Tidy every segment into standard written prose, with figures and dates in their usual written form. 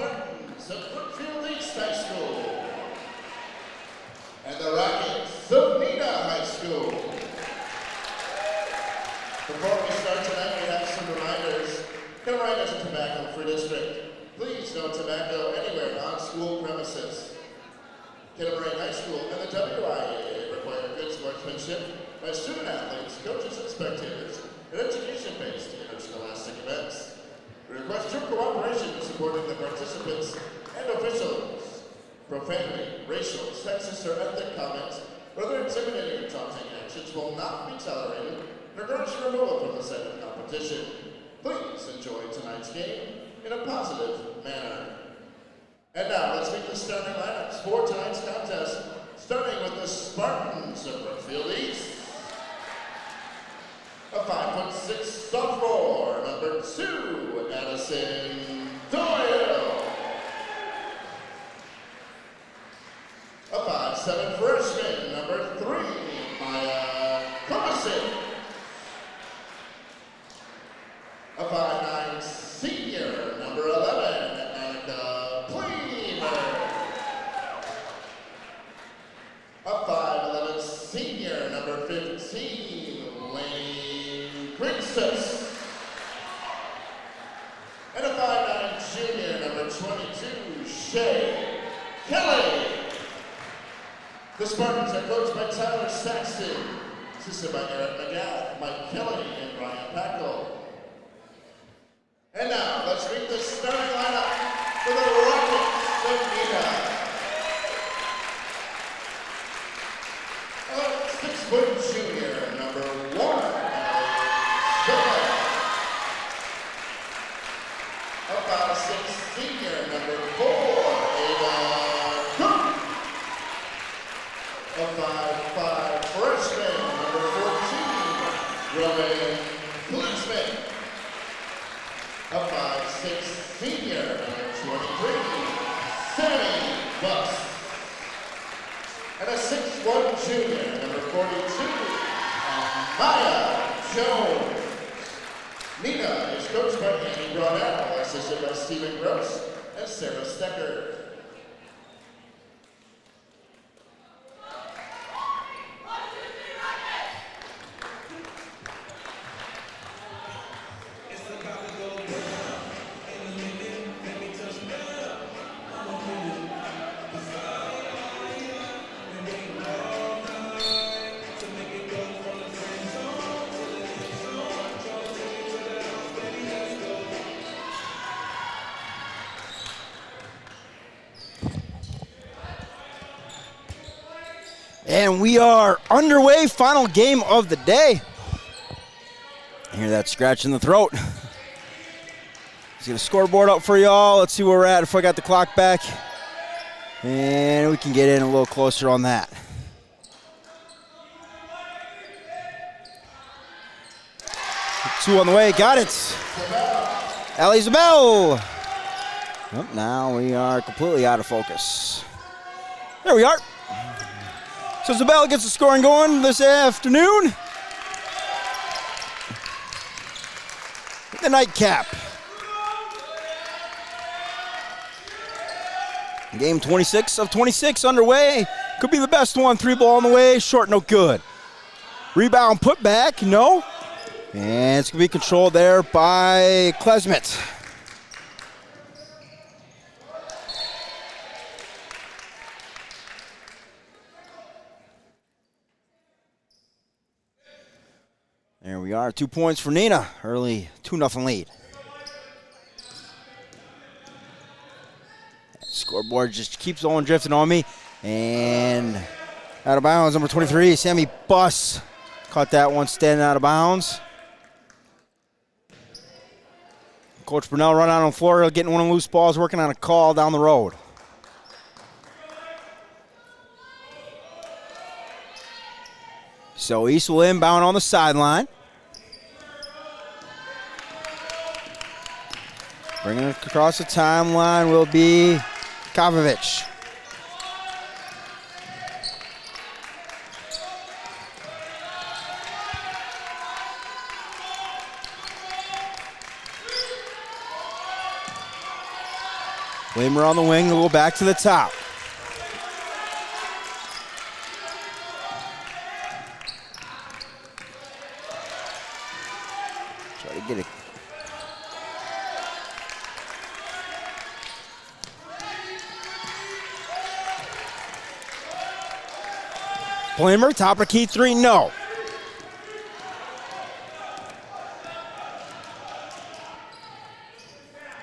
Spartans of Brookfield East High School and the Rockets of NEENAH High School. Before we start tonight, we have some reminders. KETTLE is a tobacco-free district. Please no tobacco anywhere on school premises. KETTLE High School and the WIAA require good sportsmanship by student athletes, coaches, and spectators in education-based interscholastic events. We request your cooperation in supporting the participants and officials. Profanity, racial, sexist, or ethnic comments, whether intimidating or taunting actions will not be tolerated and regards removal from the site of competition. Please enjoy tonight's game in a positive manner. And now let's meet the starting lineups for tonight's contest, starting with the Spartans of Brookfield East. A 5'6" sophomore, number 2, Addison Doyle. A 5'7" freshman, number 3, Maya Comasin. A 5'9" senior, number 11, Annika Pleamer. A 5'11" senior, number 15, Lane Princess. And a 5'9" junior, number 22, Shay Kelly. The Spartans are coached by Tyler Saxton, assisted by Eric McGath, Mike Kelly, and Brian Packle. And now, let's meet the starting lineup for the Rockets of NEENAH. A 6' junior, number 1, Alex. A 5'6" senior, number 4, Ava Cook. A 5'5" freshman, number 14, Roman Klitzman. A 5'6" senior, number 23, Sammy Buss. And a 6'1" junior, number 42, Maya Jones. NEENAH is coached by Andy Brownell, assisted by Stephen Gross and Sarah Stecker. And we are underway, final game of the day. Hear that scratch in the throat. Let's get a scoreboard up for y'all. Let's see where we're at if I got the clock back. And we can get in a little closer on that. Two on the way, got it. Elizabeth. Oh, now we are completely out of focus. There we are. So Zabel gets the scoring going this afternoon. The nightcap. Game 26 of 26 underway. Could be the best one. 3 ball on the way. Short, no good. Rebound put back, no. And it's going to be controlled there by Klesmet. There we are, 2 points for NEENAH. Early 2-0 lead. Scoreboard just keeps on drifting on me. And out of bounds, number 23, Sammy Buss. Caught that one standing out of bounds. Coach Brunell run out on the floor, getting one of the loose balls, working on a call down the road. So East will inbound on the sideline. Bringing it across the timeline will be Kovovich. Flamer on the wing, we'll go back to the top. Try to get it. Flamer, top of key 3, no.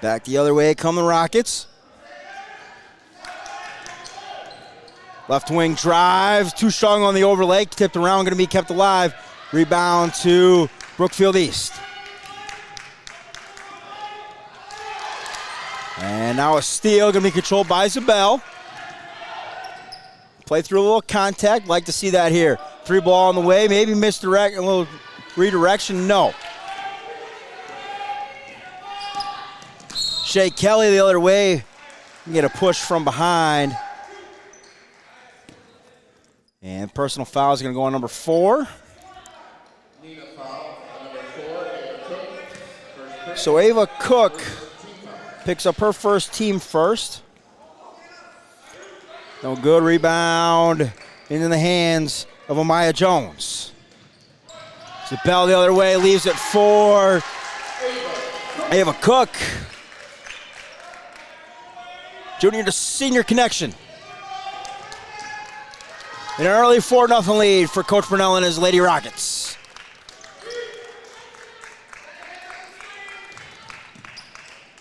Back the other way come the Rockets. Left wing drives, too strong on the overlay, tipped around, gonna be kept alive. Rebound to Brookfield East. And now a steal, gonna be controlled by Zabel. Play through a little contact, like to see that here. 3 ball on the way, maybe misdirect, a little redirection, no. Shea Kelly the other way, get a push from behind. And personal foul is going to go on number 4. NEENAH foul on number 4, Ava Cook. So Ava Cook picks up her first team first. No good, rebound into the hands of Amaya Jones. Zabel the other way, leaves it for Ava Cook. Junior to senior connection. In an early 4-0 lead for Coach Brunell and his Lady Rockets.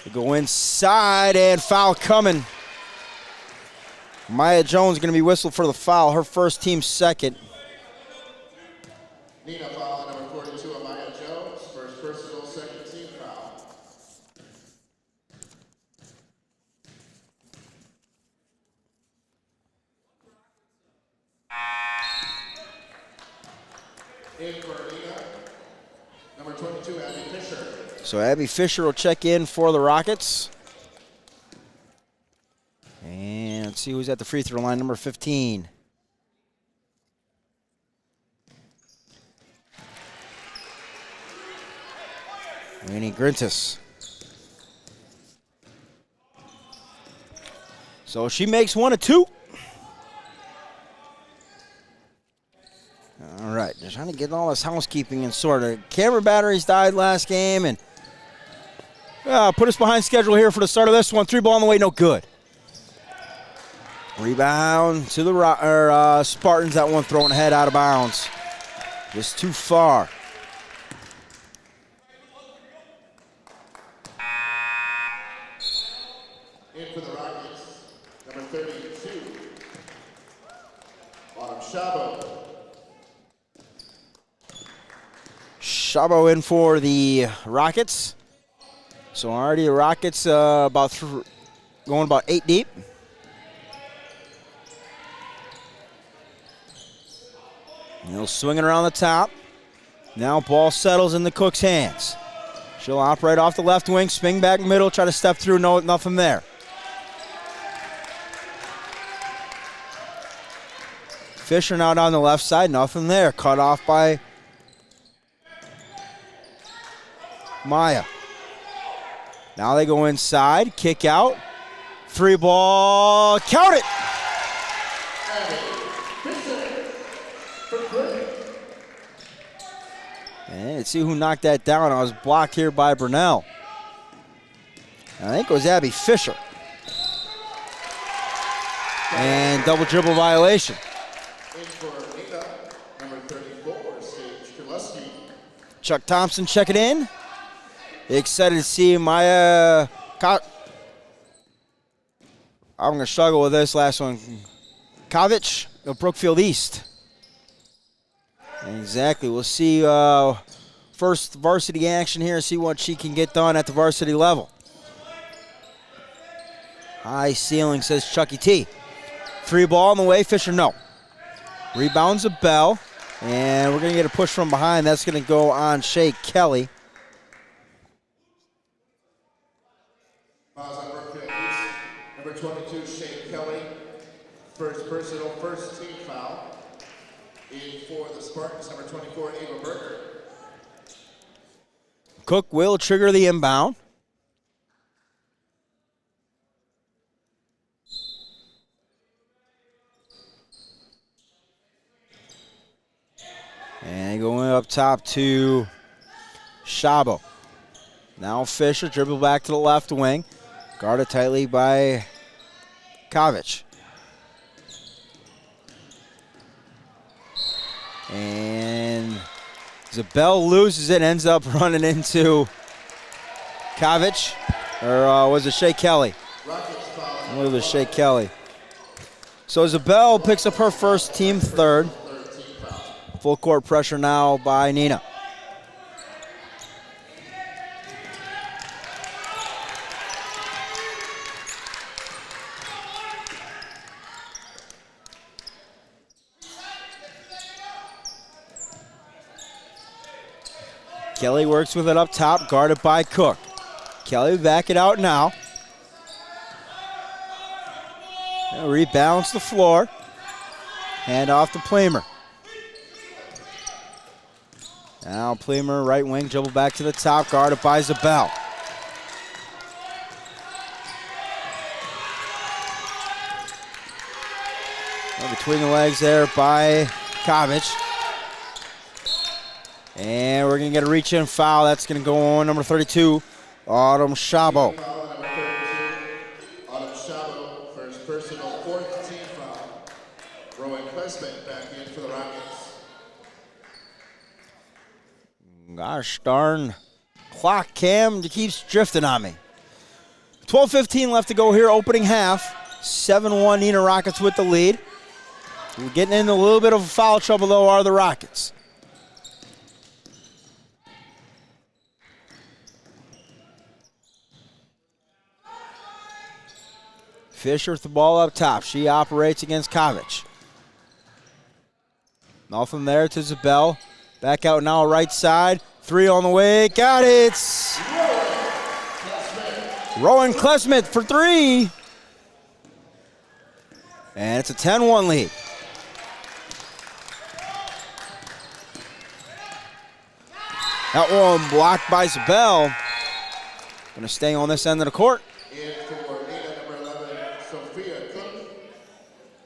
They go inside and foul coming. Maya Jones going to be whistled for the foul, her first, team second. NEENAH foul on number 42, Amaya Jones, first personal, second team foul. In for NEENAH, number 22, Abby Fisher. So Abby Fisher will check in for the Rockets. And let's see who's at the free throw line, number 15. Winnie Grintis. So she makes 1 of 2. All right, just trying to get all this housekeeping in sorted. Camera batteries died last game, and put us behind schedule here for the start of this one. 3 ball on the way, no good. Rebound to the Spartans. That one thrown ahead out of bounds. Just too far. In for the Rockets, number 32, Autumn Shabo. Shabo in for the Rockets. So already the Rockets going about 8 deep. He'll swing it around the top. Now ball settles in the Cook's hands. She'll operate off the left wing, swing back middle, try to step through, no, nothing there. Fisher now down the left side, nothing there. Cut off by Maya. Now they go inside, kick out. 3 ball, count it! And let's see who knocked that down. I was blocked here by Brunell. I think it was Abby Fisher. And double dribble violation. In for NEENAH, number 34, Sage Gillespie. Chuck Thompson check it in. Excited to see Maya. I'm going to struggle with this last one. Kovic of Brookfield East. Exactly. We'll see first varsity action here and see what she can get done at the varsity level. High ceiling, says Chucky T. 3 ball on the way. Fisher, no. Rebounds a bell. And we're going to get a push from behind. That's going to go on Shea Kelly. Fouls on Brookfield East. Number 22, Shea Kelly. First personal, first team foul. In for the Spartans, number 24, Ava Berger. Cook will trigger the inbound. And going up top to Shabo. Now Fisher, dribble back to the left wing. Guarded tightly by Kovic. And Zabel loses it, ends up running into Kovic. Or was it Shea Kelly? I believe it was Shea Kelly. So Zabel picks up her first, team third. Full court pressure now by NEENAH. Kelly works with it up top, guarded by Cook. Kelly back it out now. Rebalance the floor. Hand off to Plemer. Now Plemer, right wing, dribble back to the top, guarded by Zabel. Between the legs there by Kovic. And we're going to get a reach-in foul. That's going to go on number 32, Autumn Shabo. Autumn Shabo, first personal, fourth team foul. Rowan Klesman back in for the Rockets. Gosh darn, clock cam keeps drifting on me. 12:15 left to go here, opening half. 7-1 NEENAH Rockets with the lead. We're getting into a little bit of foul trouble, though, are the Rockets. Fisher with the ball up top. She operates against Kovic. Nothing there to Zabel. Back out now, right side. Three on the way. Got it. Rowan Klesmith for three. And it's a 10-1 lead. That one blocked by Zabel. Going to stay on this end of the court. In for NEENAH, number 11, Sophia Cook.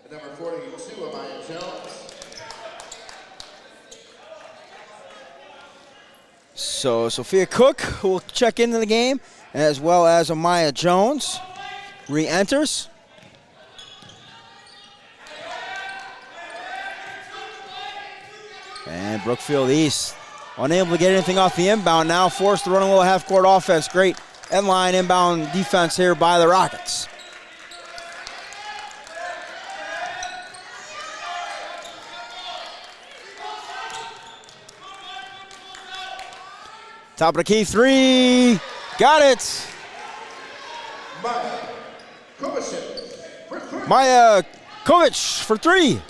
And number 42, Amaya Jones. So Sophia Cook will check into the game, as well as Amaya Jones re-enters. And Brookfield East unable to get anything off the inbound, now forced to run a little half-court offense. Great end-line inbound defense here by the Rockets. Top of the key, three. Got it. Maya Kovic for three.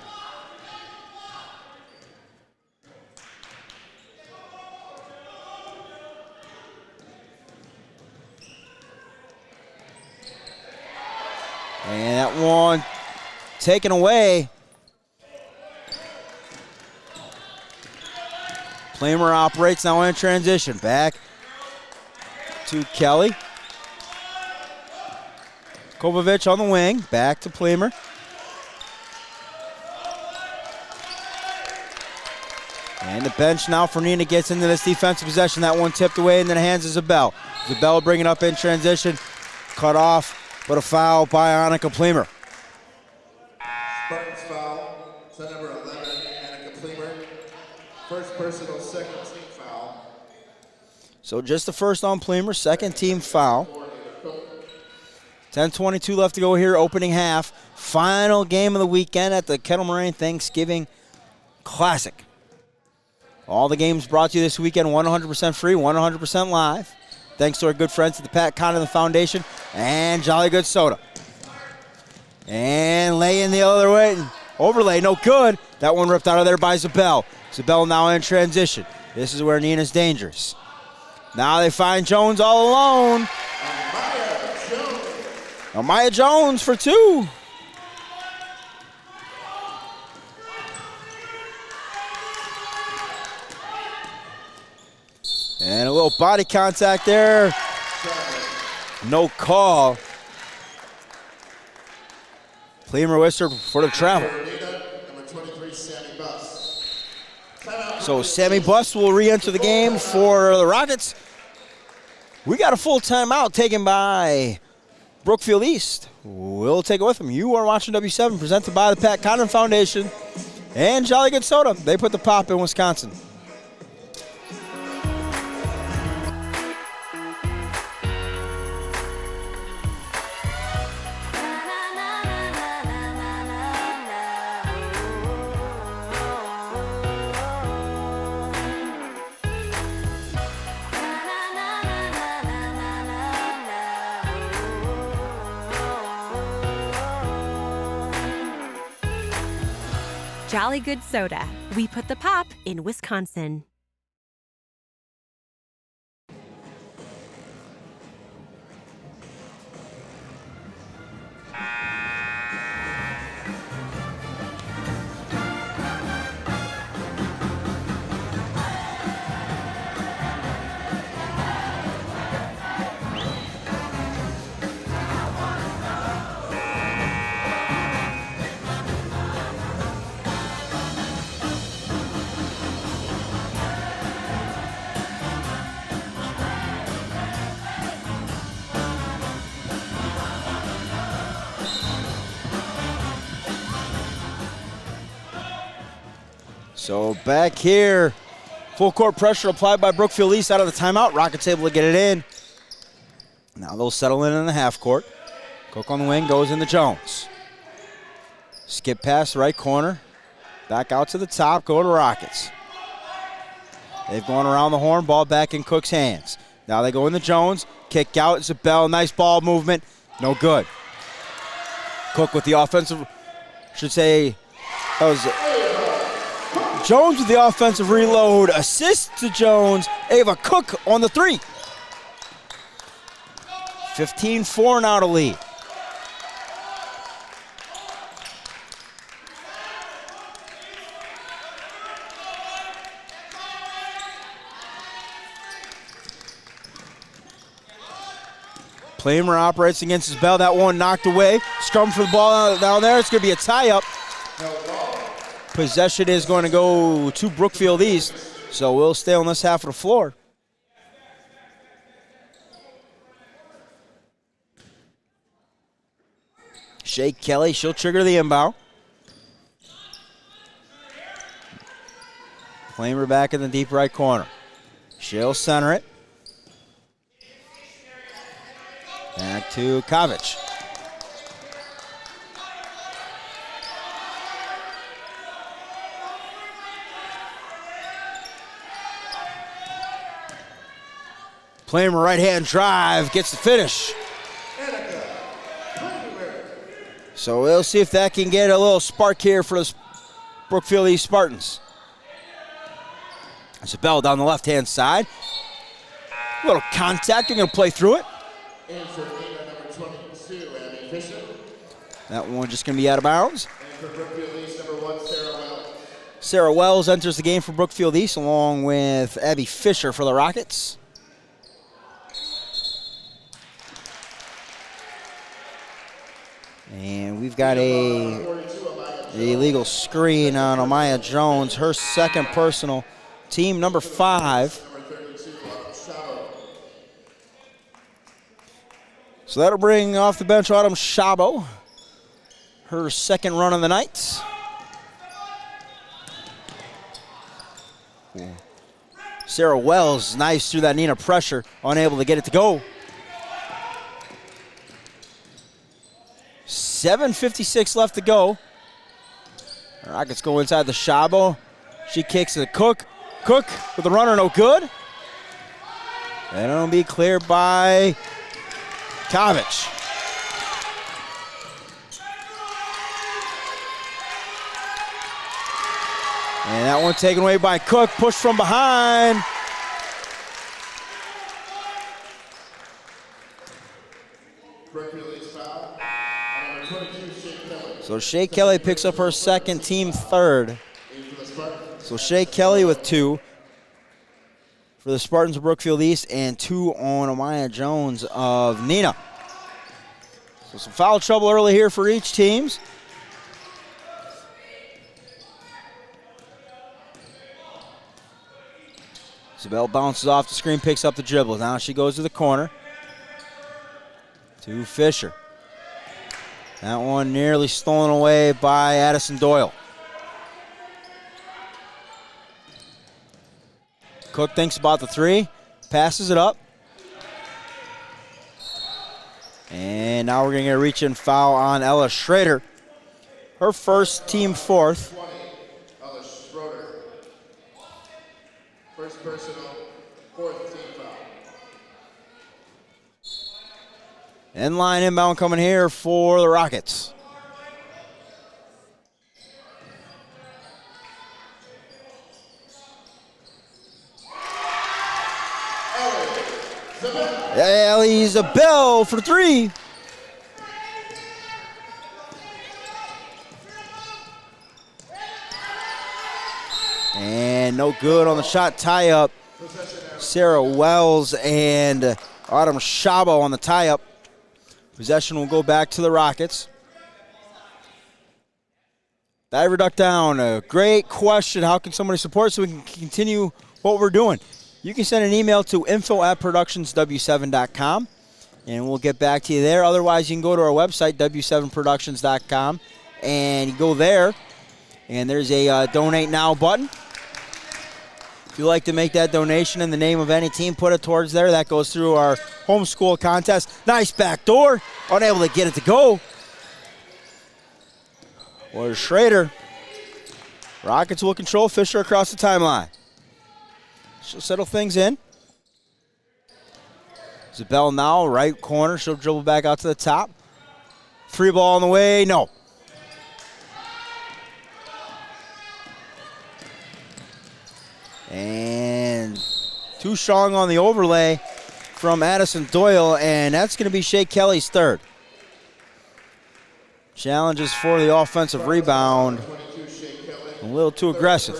And that one taken away. Plemer operates now in transition. Back to Kelly. Kovacic on the wing. Back to Plemer. And the bench now for NEENAH gets into this defensive possession. That one tipped away and then hands to Zabel. Zabel bringing up in transition. Cut off. But a foul by Annika Plemer. Spartans foul, so number 11, Annika Plemer. First personal, second team foul. So just the first on Plemer, second team foul. 10:22 left to go here, opening half. Final game of the weekend at the Kettle Moraine Thanksgiving Classic. All the games brought to you this weekend 100% free, 100% live. Thanks to our good friends at the Pat Connaughton Foundation and Jolly Good Soda. And lay in the other way. Overlay, no good. That one ripped out of there by Zabel. Zabel now in transition. This is where NEENAH's dangerous. Now they find Jones all alone. Amaya Jones for two. And a little body contact there. No call. Plemer Wister for the travel. Number 23, Sammy Buss. Timeout. So Sammy Bust will re-enter the game for the Rockets. We got a full timeout taken by Brookfield East. We'll take it with them. You are watching W7, presented by the Pat Condon Foundation and Jolly Good Soda. They put the pop in Wisconsin. Jolly Good Soda. We put the pop in Wisconsin. So back here, full court pressure applied by Brookfield East out of the timeout. Rockets able to get it in. Now they'll settle in the half court. Cook on the wing, goes into Jones. Skip pass, right corner. Back out to the top, go to Rockets. They've gone around the horn, ball back in Cook's hands. Now they go into Jones, kick out, Zabel, nice ball movement, no good. Cook with the offensive, should say, that was Jones with the offensive reload, assist to Jones. Ava Cook on the three. 15-4 now to lead. Plamer operates against his bell. That one knocked away. Scrum for the ball down there. It's going to be a tie-up. Possession is going to go to Brookfield East, so we'll stay on this half of the floor. Shay Kelly, she'll trigger the inbound. Plamer back in the deep right corner. She'll center it. Back to Kovic. Plamer right-hand drive, gets the finish. So we'll see if that can get a little spark here for the Brookfield East Spartans. Zabel down the left-hand side. A little contact, they're going to play through it. And for NEENAH, number 22, Abby Fisher. That one just going to be out of bounds. And for Brookfield East, number 1, Sarah Wells. Sarah Wells enters the game for Brookfield East along with Abby Fisher for the Rockets. And we've got a illegal screen on Amaya Jones, her second personal. Team number 5. So that'll bring off the bench Autumn Shabo, her second run of the night. Sarah Wells, nice through that NEENAH pressure, unable to get it to go. 7:56 left to go. Rockets go inside the Shabo. She kicks to Cook. Cook with the runner, no good. And it'll be cleared by Kovic. And that one taken away by Cook, pushed from behind. So Shay Kelly picks up her second, team third. So Shay Kelly with 2 for the Spartans of Brookfield East and 2 on Amaya Jones of NEENAH. So some foul trouble early here for each teams. Isabel bounces off the screen, picks up the dribble. Now she goes to the corner. To Fisher. That one nearly stolen away by Addison Doyle. Cook thinks about the three, passes it up. And now we're going to get a reach-in foul on Ella Schrader. Her first, team fourth. 20, Ella Schroeder. First personal, fourth team foul. End line inbound coming here for the Rockets. Ellie Isabel for three. And no good on the shot tie-up. Sarah Wells and Autumn Shabo on the tie-up. Possession will go back to the Rockets. Diver duck down. A great question. How can somebody support so we can continue what we're doing? You can send an email to info@productionsw7.com, and we'll get back to you there. Otherwise, you can go to our website, w7productions.com, and you go there, and there's a Donate Now button. If you'd like to make that donation in the name of any team, put it towards there. That goes through our homeschool contest. Nice back door. Unable to get it to go. Or Schrader. Rockets will control. Fisher across the timeline. She'll settle things in. Isabel now, right corner. She'll dribble back out to the top. Free ball on the way. No. And too strong on the overlay from Addison Doyle, and that's going to be Shea Kelly's third. Challenges for the offensive rebound. A little too aggressive.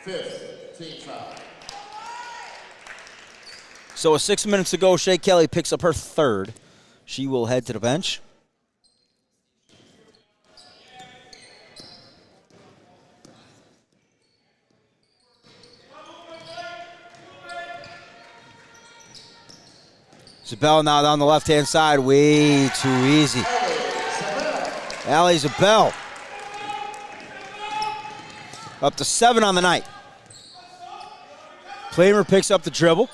Fifth team foul. So with 6 minutes to go, Shea Kelly picks up her third. She will head to the bench. Isabel now down the left-hand side, way too easy. Allie Isabel. Up to 7 on the night. Plamer picks up the dribble.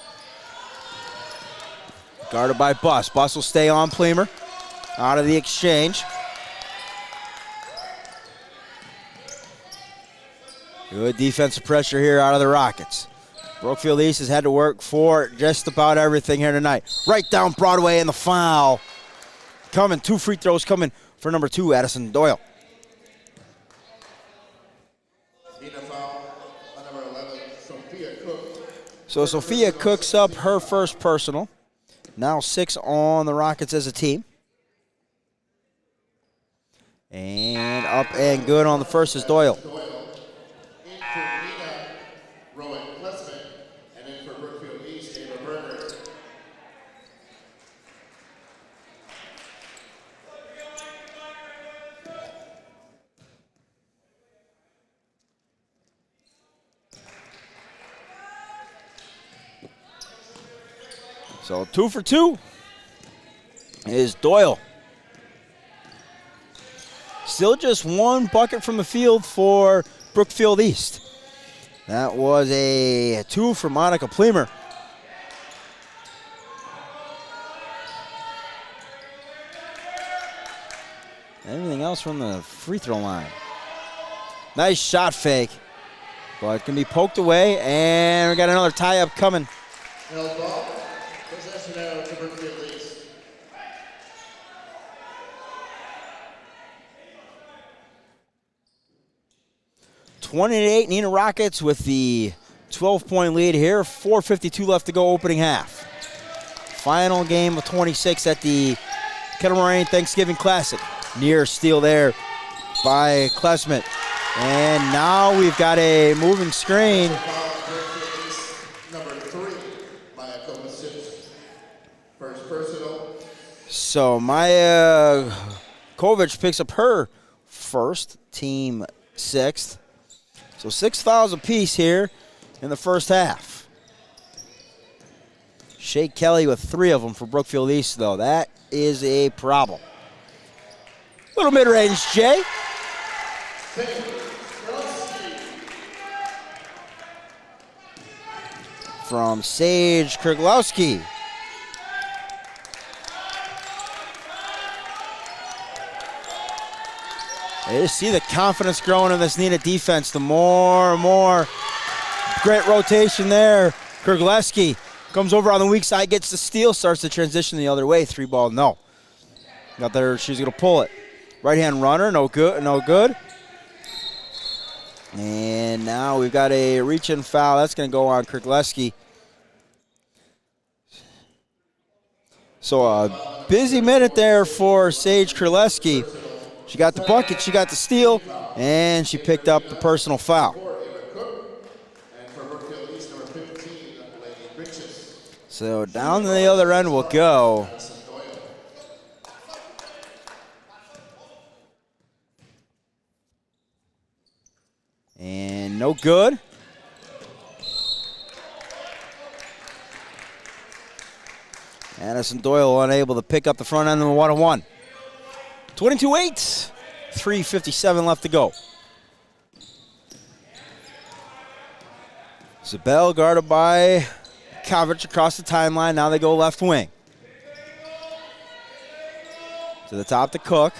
Guarded by Buss. Buss will stay on Plamer. Out of the exchange. Good defensive pressure here out of the Rockets. Brookfield East has had to work for just about everything here tonight. Right down Broadway and the foul. Coming, 2 free throws coming for number 2, Addison Doyle. NEENAH foul on number 11, Sophia Cook. So Sophia cooks up her first personal. Now 6 on the Rockets as a team. And up and good on the first is Doyle. In for NEENAH, Rowan Klessman, and in for Brookfield East, Ava Berger. So 2 for 2 is Doyle. Still just 1 bucket from the field for Brookfield East. That was a 2 for Monica Plemer. Everything else from the free throw line. Nice shot fake, but can be poked away, and we got another tie-up coming. Held ball. Possession arrow to Brookfield East. 20-8 NEENAH Rockets with the 12-point lead here. 4:52 left to go opening half. Final game of 26 at the KETTLE Moraine Thanksgiving Classic. Near steal there by Klesmet. And now we've got a moving screen. Number 3, Maya Kovacic. First personal. So Maya Kovic picks up her first, team 6th. So 6 fouls apiece here in the first half. Shea Kelly with 3 of them for Brookfield East, though. That is a problem. Little mid-range, Jay. From Sage Krglowski. You see the confidence growing in this NEENAH defense. The more and more great rotation there. Krglowski comes over on the weak side, gets the steal, starts to transition the other way. 3-ball, no. Got there, she's gonna pull it. Right-hand runner, no good, no good. And now we've got a reach-in foul. That's gonna go on Krglowski. So a busy minute there for Sage Krglowski. She got the bucket, she got the steal, and she picked up the personal foul. So down to the other end we'll go. And no good. Addison Doyle unable to pick up the front end of the 1-on-1. 22-8, 3:57 left to go. Zabel guarded by Kovic across the timeline. Now they go left wing. To the top to Cook.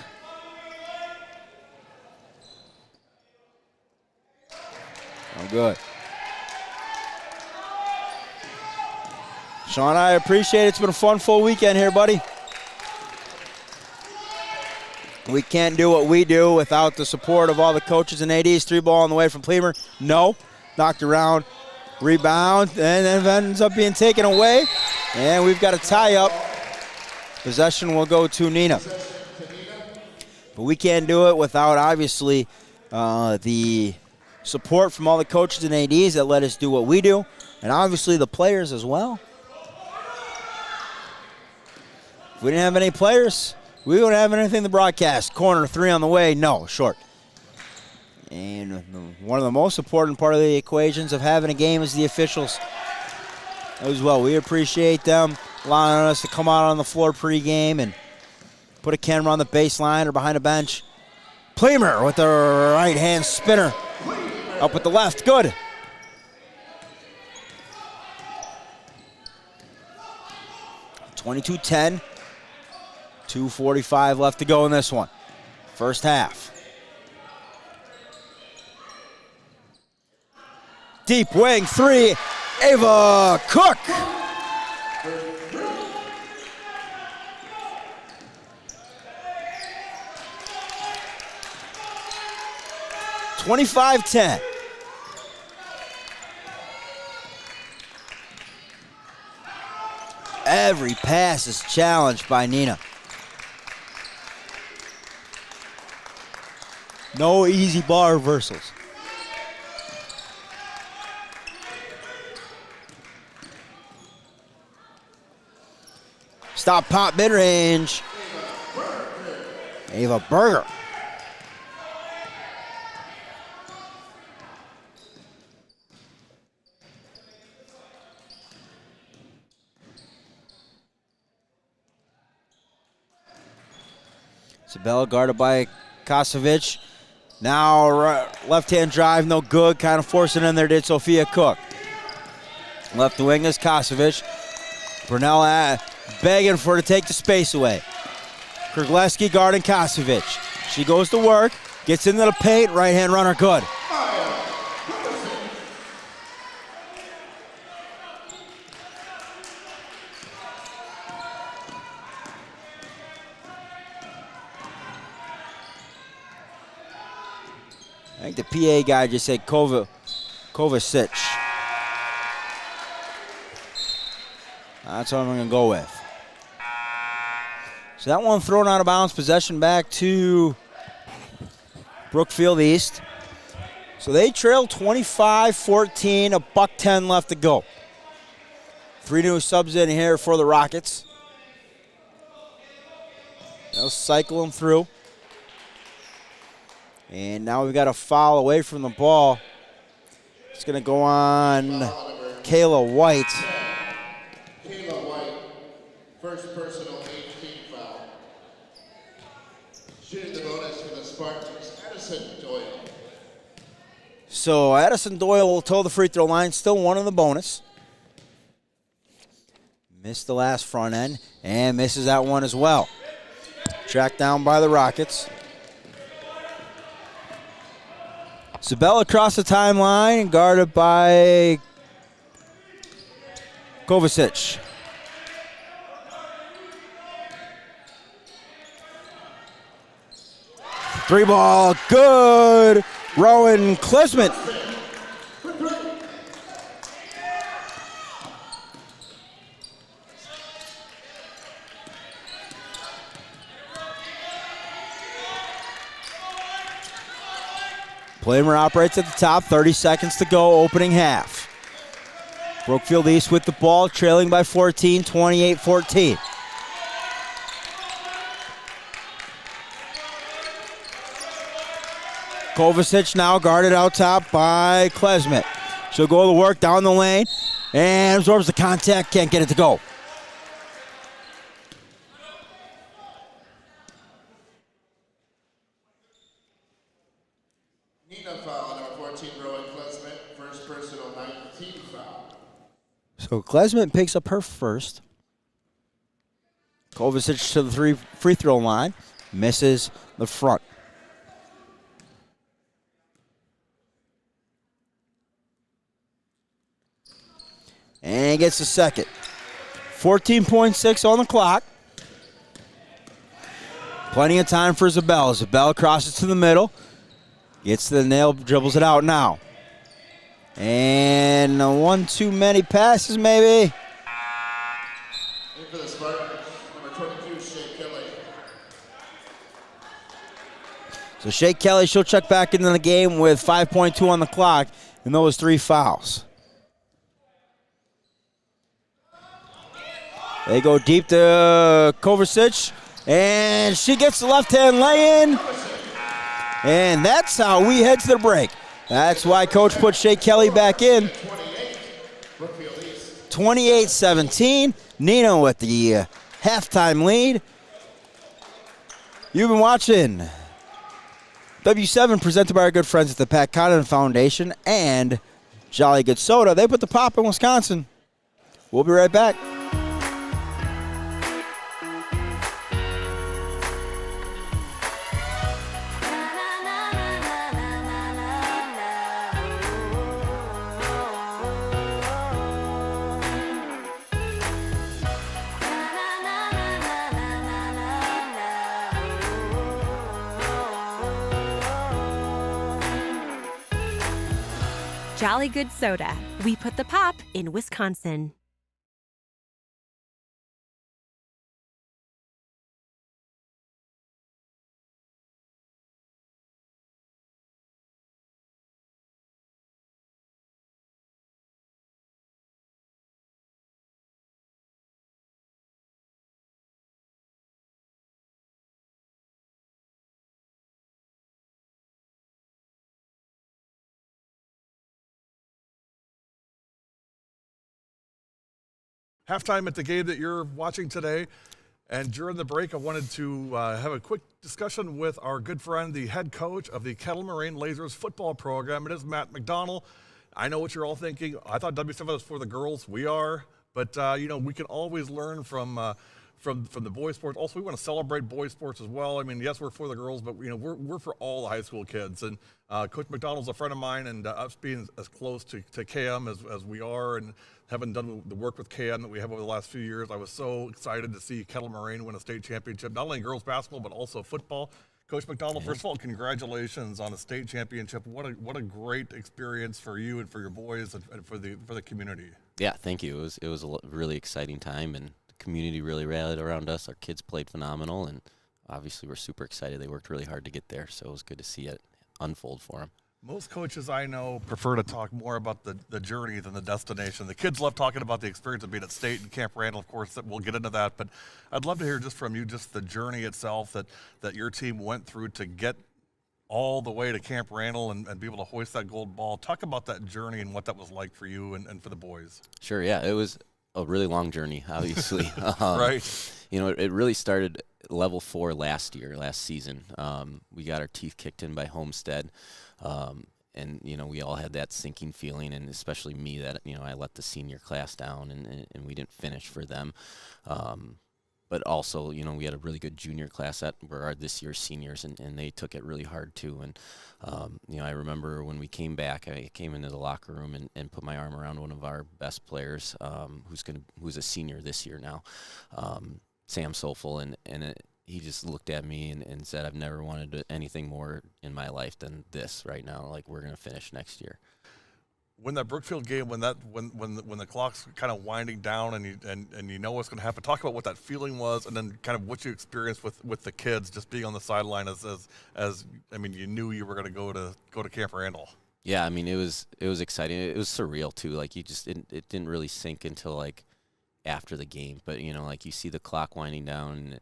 Oh, good. Sean, I appreciate it. It's been a fun, full weekend here, buddy. We can't do what we do without the support of all the coaches and ADs. 3-ball on the way from Pleamer. No. Knocked around. Rebound. And then ends up being taken away. And we've got a tie-up. Possession will go to NEENAH. But we can't do it without, obviously, the support from all the coaches and ADs that let us do what we do. And obviously the players as well. If we didn't have any players, we wouldn't have anything to broadcast. Corner 3 on the way, no, short. And one of the most important part of the equations of having a game is the officials as well. We appreciate them allowing us to come out on the floor pregame and put a camera on the baseline or behind a bench. Pleamer with the right-hand spinner. Up with the left, good. (22-10). 2:45 left to go in this one. First half. Deep wing 3, Ava Cook. (25-10). Every pass is challenged by NEENAH. No easy ball reversals. Stop pop mid-range. Ava Berger. Sabella guarded by Kosovic. Now left-hand drive, no good. Kind of forcing in there did Sophia Cook. Left wing is Kosovic. Brunel begging for her to take the space away. Krglowski guarding Kosovic. She goes to work, gets into the paint, right-hand runner good. I think the PA guy just said Kovacic. That's what I'm going to go with. So that one thrown out of bounds, possession back to Brookfield East. So they trail 25-14, $1:10 left to go. 3 new subs in here for the Rockets. They'll cycle them through. And now we've got a foul away from the ball. It's going to go on Kayla White. First personal 18 foul. Shooting the bonus for the Spartans, Addison Doyle. So Addison Doyle will toe the free throw line, still one in the bonus. Missed the last front end and misses that one as well. Tracked down by the Rockets. Sabella across the timeline, guarded by Kovacic. Three ball, good. Rowan Klesmet. Playmer operates at the top, 30 seconds to go, opening half. Brookfield East with the ball, trailing by 14, 28-14. Kovacic now guarded out top by Klesmet. She'll go to work down the lane and absorbs the contact, can't get it to go. NEENAH foul, number 14, Rowan Klesmet. First personal 19 foul. So Klesmet picks up her first. Kovacic to the free throw line, misses the front. And gets the second. 14.6 on the clock. Plenty of time for Zabel. Zabel crosses to the middle. Gets to the nail, dribbles it out now. And one too many passes, maybe. In for the Spartans, number 22, Shea Kelly. So Shea Kelly, she'll check back into the game with 5.2 on the clock and those 3 fouls. They go deep to Kovacic, and she gets the left-hand lay-in. And that's how we head to the break. That's why Coach put Shea Kelly back in. 28-17. NEENAH with the halftime lead. You've been watching W7 presented by our good friends at the Pat Condon Foundation and Jolly Good Soda. They put the pop in Wisconsin. We'll be right back. Jolly Good Soda. We put the pop in Wisconsin. Halftime at the game that you're watching today. And during the break, I wanted to have a quick discussion with our good friend, the head coach of the KETTLE Moraine Lasers football program. It is Matt McDonald. I know what you're all thinking. I thought W7 was for the girls. We are. But, you know, we can always learn from the boys' sports. Also, we want to celebrate boys' sports as well. I mean, yes, we're for the girls, but, you know, we're for all the high school kids. And Coach McDonald's a friend of mine, and us being as close to KM as we are and having done the work with KM that we have over the last few years, I was so excited to see KETTLE Moraine win a state championship, not only in girls basketball, but also football. Coach McDonald, first of all, congratulations on a state championship. What a great experience for you and for your boys and for the community. Yeah, thank you. It was a really exciting time, and the community really rallied around us. Our kids played phenomenal, and obviously we're super excited. They worked really hard to get there, so it was good to see it unfold for them. Most coaches I know prefer to talk more about the journey than the destination. The kids love talking about the experience of being at state and Camp Randall, of course, we'll get into that. But I'd love to hear just from you just the journey itself that your team went through to get all the way to Camp Randall and be able to hoist that gold ball. Talk about that journey and what that was like for you and for the boys. Sure, yeah. It was a really long journey, obviously. Right. You know, it really started level 4 last season. We got our teeth kicked in by Homestead. And, you know, we all had that sinking feeling, and especially me, that, you know, I let the senior class down and we didn't finish for them. But also, you know, we had a really good junior class that were our this year's seniors, and they took it really hard too. And, you know, I remember when we came back, I came into the locker room and put my arm around one of our best players, who's a senior this year now, Sam Sofel, and he just looked at me and said, I've never wanted anything more in my life than this right now. Like, we're going to finish next year. When that Brookfield game, when the clock's kind of winding down and you know what's going to happen, talk about what that feeling was, and then kind of what you experienced with the kids just being on the sideline as I mean, you knew you were going to go to Camp Randall. Yeah, I mean, it was exciting. It was surreal too. Like, it didn't really sink until like after the game. But, you know, like, you see the clock winding down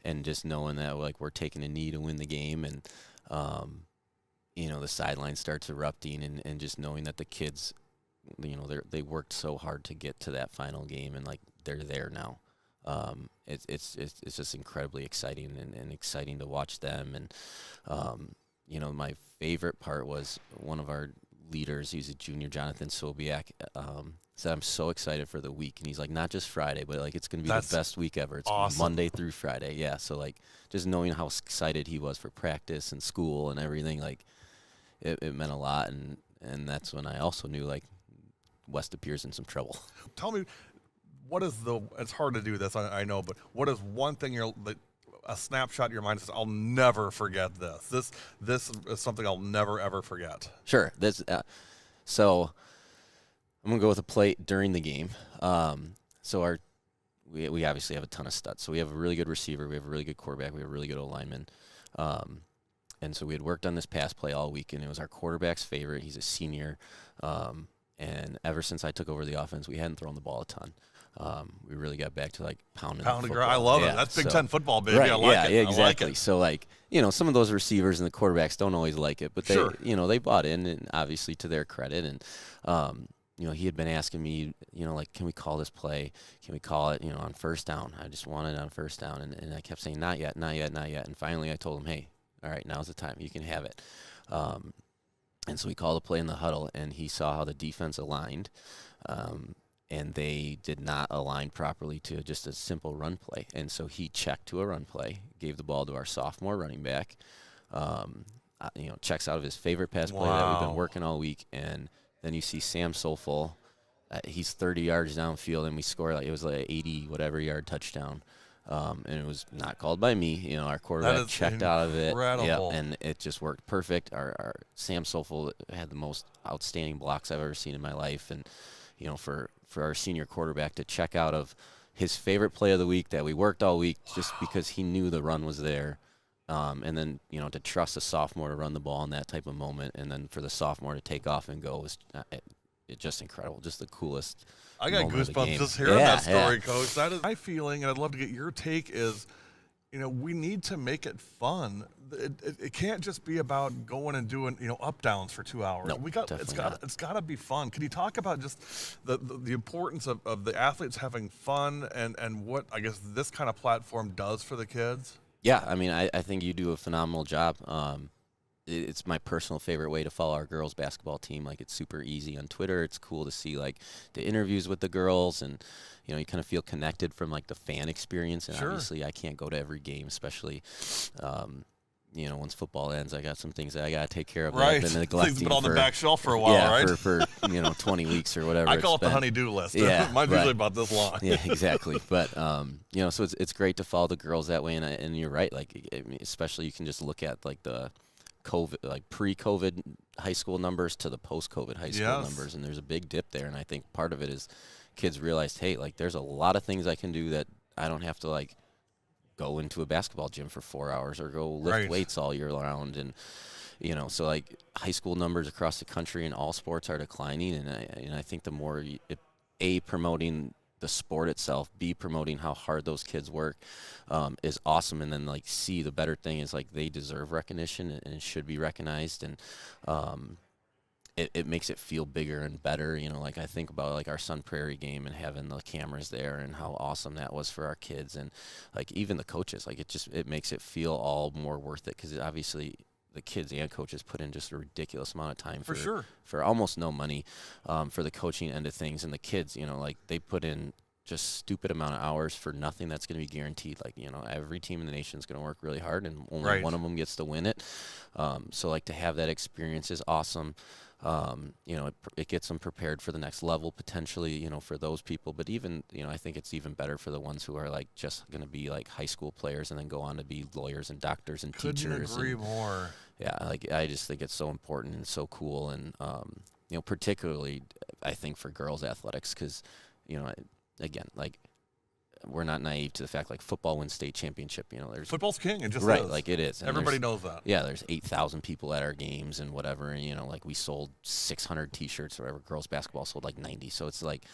and just knowing that, like, we're taking a knee to win the game, and you know, the sideline starts erupting, and just knowing that the kids, you know, they worked so hard to get to that final game, and like, they're there now. It's just incredibly exciting and exciting to watch them. And you know, my favorite part was one of our leaders, he's a junior, Jonathan Sobiak, said, I'm so excited for the week. And he's like, not just Friday, but like, it's going to be the best week ever. It's awesome. Monday through Friday. Yeah. So like, just knowing how excited he was for practice and school and everything, like, it meant a lot. And that's when I also knew, like, West appears in some trouble. Tell me, what is it's hard to do this, I know, but what is one thing a snapshot in your mind says, I'll never forget this. This is something I'll never, ever forget. Sure. So I'm going to go with a play during the game. So we obviously have a ton of studs. So we have a really good receiver. We have a really good quarterback. We have a really good O-lineman. And so we had worked on this pass play all week, and it was our quarterback's favorite. He's a senior. And ever since I took over the offense, we hadn't thrown the ball a ton. We really got back to like pounding the football. I love it. That's Big Ten football, baby. Right, I like it. Yeah, exactly. I like it. So, like, you know, some of those receivers and the quarterbacks don't always like it, but they, sure, you know, they bought in, and obviously to their credit. And you know, he had been asking me, you know, like, can we call this play? Can we call it, you know, on first down? I just wanted it on first down, and I kept saying, not yet, not yet, not yet. And finally, I told him, hey, all right, now's the time. You can have it. And so we called a play in the huddle, and he saw how the defense aligned, and they did not align properly to just a simple run play. And so he checked to a run play, gave the ball to our sophomore running back, you know, checks out of his favorite pass play that we've been working all week. And then you see Sam Sofel, he's 30 yards downfield, and we score, like, it was like an 80-whatever yard touchdown. And it was not called by me. You know, our quarterback checked out of it. Yeah, and it just worked perfect. Our Sam Sofel had the most outstanding blocks I've ever seen in my life. And, you know, for our senior quarterback to check out of his favorite play of the week that we worked all week just because he knew the run was there. And then, you know, to trust a sophomore to run the ball in that type of moment, and then for the sophomore to take off and go was it's just incredible. Just the coolest. I got goosebumps just hearing that story, Coach. That is my feeling, and I'd love to get your take. Is, you know, we need to make it fun. It can't just be about going and doing, you know, up downs for 2 hours. No, it's got to be fun. Can you talk about just the importance of the athletes having fun and what I guess this kind of platform does for the kids? Yeah, I mean, I think you do a phenomenal job. It's my personal favorite way to follow our girls basketball team. Like, it's super easy on Twitter. It's cool to see, like, the interviews with the girls, and, you know, you kind of feel connected from, like, the fan experience. And obviously I can't go to every game, especially, you know, once football ends, I got some things that I got to take care of. Right. Things been on the back shelf for a while, right? for you know, 20 weeks or whatever. I call it the honey-do list. Yeah, mine's usually about this long. Yeah, exactly. But you know, so it's great to follow the girls that way, and you're right. Like, I mean, especially you can just look at, like, the COVID, like, pre-COVID high school numbers to the post-COVID high school numbers, and there's a big dip there. And I think part of it is kids realized, hey, like, there's a lot of things I can do that I don't have to, like, go into a basketball gym for 4 hours or go lift weights all year round. And, you know, so, like, high school numbers across the country in all sports are declining. And I think the more promoting the sport itself, promoting how hard those kids work is awesome. And then, like, the better thing is, like, they deserve recognition and should be recognized. And it makes it feel bigger and better. You know, like I think about like our Sun Prairie game and having the cameras there and how awesome that was for our kids, and like even the coaches. Like it makes it feel all more worth it, because obviously the kids and coaches put in just a ridiculous amount of time for almost no money for the coaching end of things, and the kids, you know, like they put in just stupid amount of hours for nothing that's going to be guaranteed. Like, you know, every team in the nation is going to work really hard, and only one of them gets to win it. So like to have that experience is awesome. You know, it gets them prepared for the next level potentially, you know, for those people. But even, you know, I think it's even better for the ones who are like just going to be like high school players and then go on to be lawyers and doctors and teachers. Couldn't agree more. Yeah, like I just think it's so important and so cool, and you know, particularly I think for girls athletics, because, you know, again, like we're not naive to the fact like football wins state championship. You know, there's football's king. It just right, is. like it is. And everybody knows that. Yeah, there's 8,000 people at our games and whatever. And, you know, like we sold 600 T-shirts or whatever. Girls basketball sold like 90. So it's like,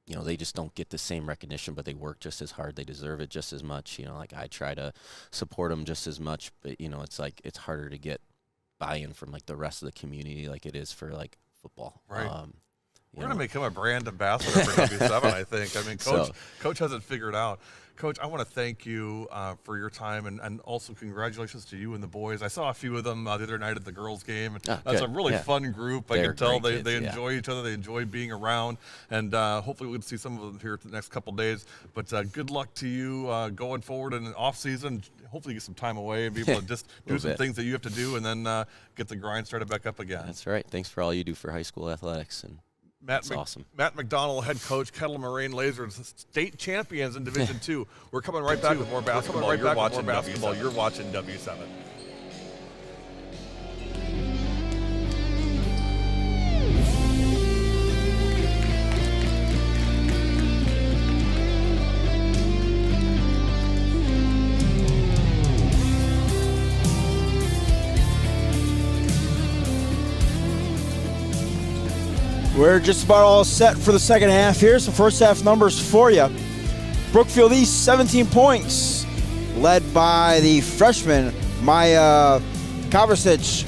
you know, they just don't get the same recognition, but they work just as hard. They deserve it just as much. You know, like I try to support them just as much, but, you know, it's like it's harder to get buy-in from like the rest of the community like it is for like football. Right. We're going to become a brand ambassador for W7, I think. I mean, Coach has it figured out. Coach, I want to thank you for your time, and also congratulations to you and the boys. I saw a few of them the other night at the girls' game. And that's a really fun group. I can tell they enjoy each other. They enjoy being around, and hopefully we'll see some of them here the next couple days. But good luck to you going forward in the off-season. Hopefully get some time away and be able to just do some things that you have to do, and then get the grind started back up again. That's right. Thanks for all you do for high school athletics. And that's awesome. Matt McDonald, head coach, Kettle Moraine Lasers, state champions in Division II. We're coming right back with more basketball. You're watching W7. We're just about all set for the second half here. Some first half numbers for you. Brookfield East, 17 points, led by the freshman, Maya Kovacic.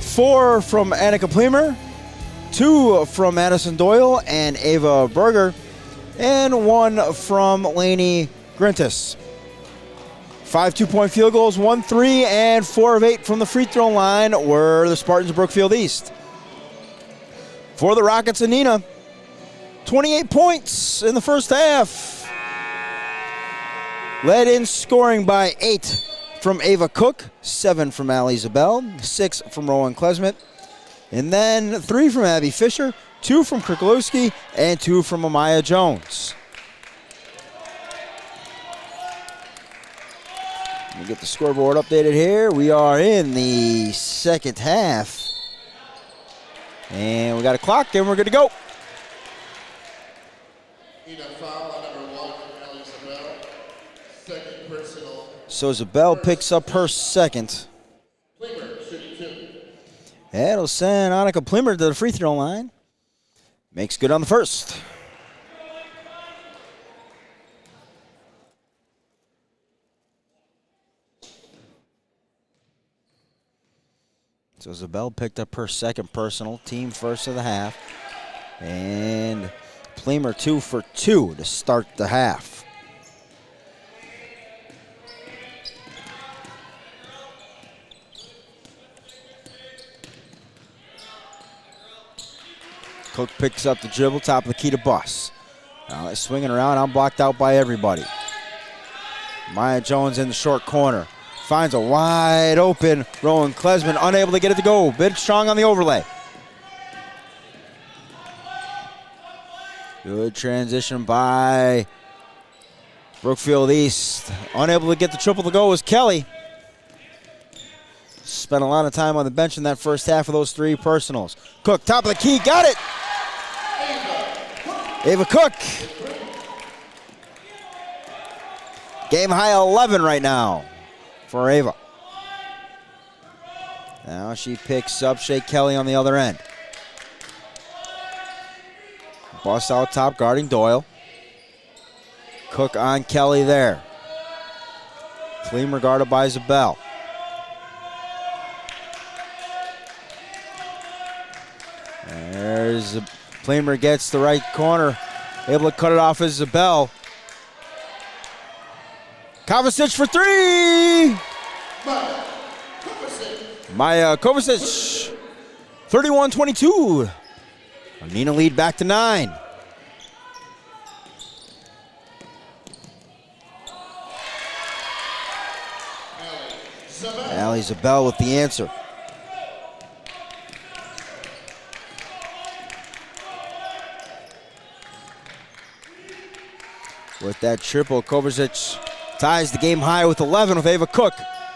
4 from Annika Plemer, 2 from Madison Doyle and Ava Berger, and 1 from Lainey Grintis. 5 2-point field goals, 1 3, and 4 of 8 from the free throw line were the Spartans of Brookfield East. For the Rockets and NEENAH, 28 points in the first half. Led in scoring by 8 from Ava Cook, 7 from Allie Zabel, 6 from Rowan Klesmet, and then 3 from Abby Fisher, 2 from Krikolowski, and 2 from Amaya Jones. Let me get the scoreboard updated here. We are in the second half. And we got a clock, and we're good to go. NEENAH foul on number 1, Allie Zabel. Second personal. So Zabel picks up her second. Plemer shooting 2. That'll send Annika Plemer to the free throw line. Makes good on the first. So Zabel picked up her second personal, team first of the half. And Plemer 2 for 2 to start the half. Cook picks up the dribble, top of the key to Buss. Now they're swinging around, I'm blocked out by everybody. Maya Jones in the short corner. Finds a wide open Rowan Klesman, unable to get it to go. Bit strong on the overlay. Good transition by Brookfield East. Unable to get the triple to go was Kelly. Spent a lot of time on the bench in that first half of those 3 personals. Cook, top of the key, got it! Ava Cook. Game high 11 right now for Ava. Now she picks up Shea Kelly on the other end. Buss out top, guarding Doyle. Cook on Kelly there. Plemer guarded by Zabel. There's Plamer gets the right corner, able to cut it off as Zabel. Kovacic for three! Maya Kovacic, 31-22. NEENAH lead back to 9. Allie Zabel with the answer. With that triple, Kovacic ties the game high with 11 with Ava Cook.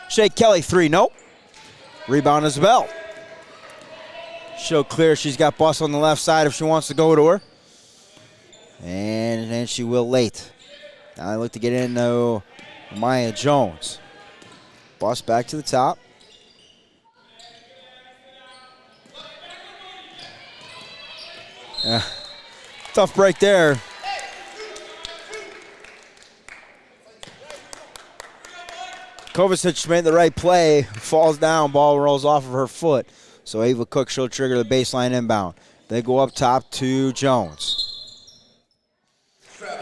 Shea Kelly, 3, no. Rebound is Zabel. She'll clear. She's got Bus on the left side if she wants to go to her. And then she will late. Now I look to get into Maya Jones. Bus back to the top. Tough break there. Kovacic made the right play, falls down, ball rolls off of her foot. So Ava Cook, she'll trigger the baseline inbound. They go up top to Jones.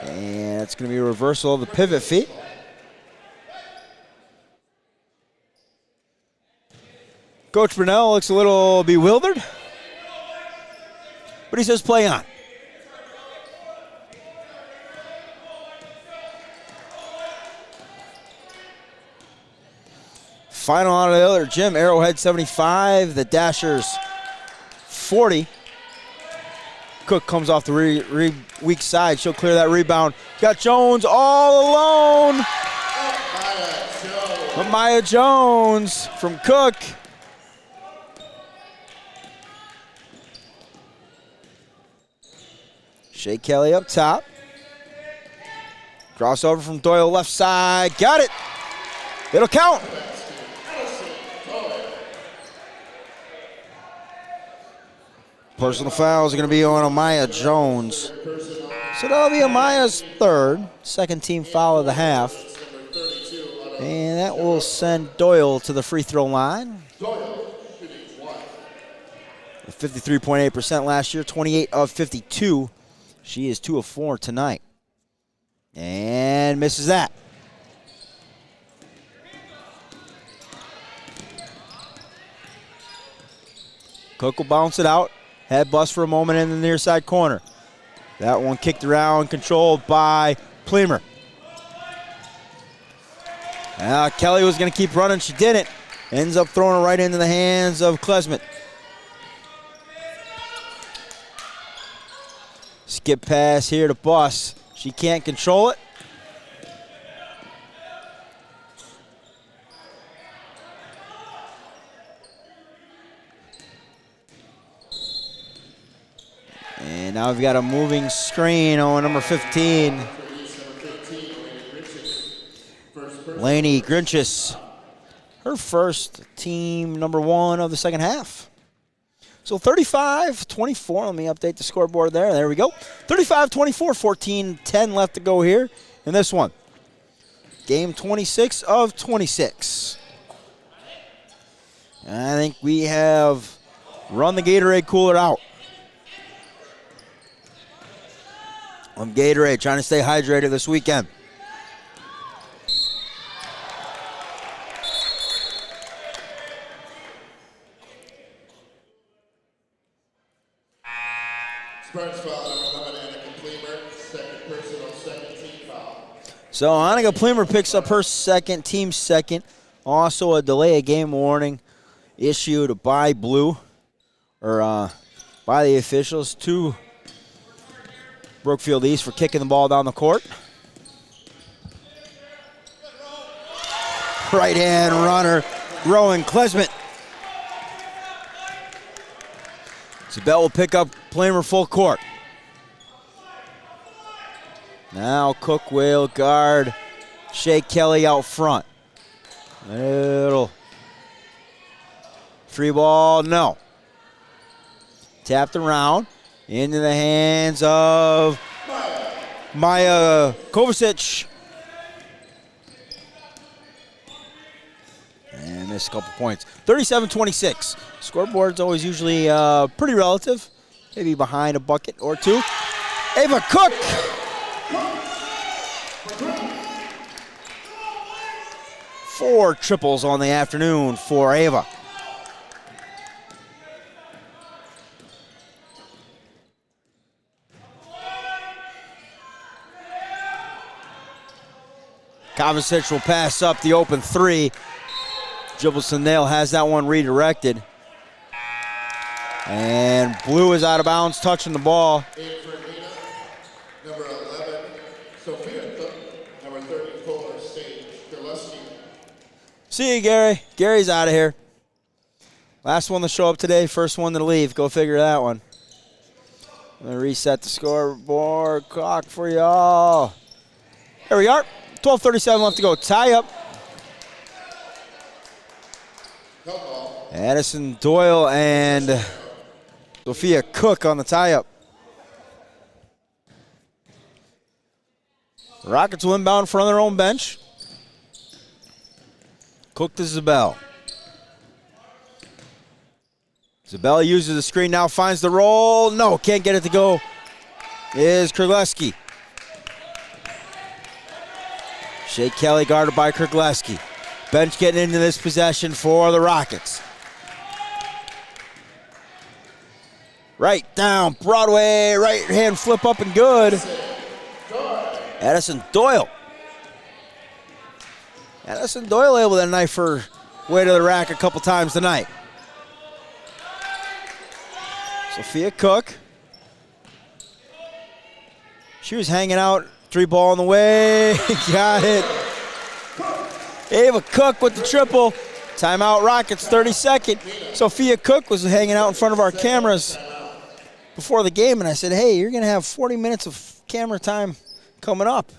And it's going to be a reversal of the pivot feet. Coach Brunell looks a little bewildered, but he says play on. Final out of the other gym, Arrowhead 75, the Dashers 40. Cook comes off the weak side. She'll clear that rebound. Got Jones all alone. But Maya Jones from Cook. Shea Kelly up top. Crossover from Doyle left side. Got it. It'll count. Personal fouls are going to be on Amaya Jones. So that'll be Amaya's third, second team foul of the half. And that will send Doyle to the free throw line. 53.8% last year, 28 of 52. She is 2 of 4 tonight. And misses that. Cook will bounce it out. Head bust for a moment in the near side corner. That one kicked around, controlled by Plemer. Kelly was going to keep running. She didn't. Ends up throwing it right into the hands of Klesmet. Skip pass here to Bus. She can't control it. And now we've got a moving screen on number 15. Lainey Grinchis. Her first team number 1 of the second half. So 35-24. Let me update the scoreboard there. There we go. 35-24, 14-10 left to go here in this one. Game 26 of 26. And I think we have run the Gatorade cooler out. I'm Gatorade, trying to stay hydrated this weekend. Sparks foul, number 11, Annika Plemer, second personal, second team foul. So Annika Plemer picks up her second, team second. Also a delay of game warning issued by Blue, or by the officials to Brookfield East for kicking the ball down the court. Right hand runner, Rowan Klesmet. Zabel will pick up Plemer full court. Now Cook will guard Shea Kelly out front. Little free ball, no. Tapped around. Into the hands of Maya Kovacic. And missed a couple points. 37-26. Scoreboard's always usually pretty relative. maybe behind a bucket or two. Ava Cook. Four triples on the afternoon for Ava. Kovacic will pass up the open three. Jibelson Nail has that one redirected. And Blue is out of bounds, touching the ball. In for NEENAH, number 11, Sophia Cook, number 34, Sage Gillespie. See you, Gary. Gary's out of here. Last one to show up today, first one to leave. Go figure that one. I'm going to reset the scoreboard clock for y'all. There we are. 12:37 left to go. Tie up. Addison Doyle and Sophia Cook on the tie-up. The Rockets will inbound from their own bench. Cook to Zabel. Zabel uses the screen now, finds the roll. No, can't get it to go. Is Krugleski. Shea Kelly guarded by Krugleski. Bench getting into this possession for the Rockets. Right down Broadway, right hand flip up and good. Addison Doyle. Addison Doyle able to knife her way to the rack a couple times tonight. Sophia Cook. She was hanging out, three ball on the way, got it. Ava Cook with the triple. Timeout Rockets, 32nd. Sophia Cook was hanging out in front of our cameras before the game, and I said, hey, you're going to have 40 minutes of camera time coming up.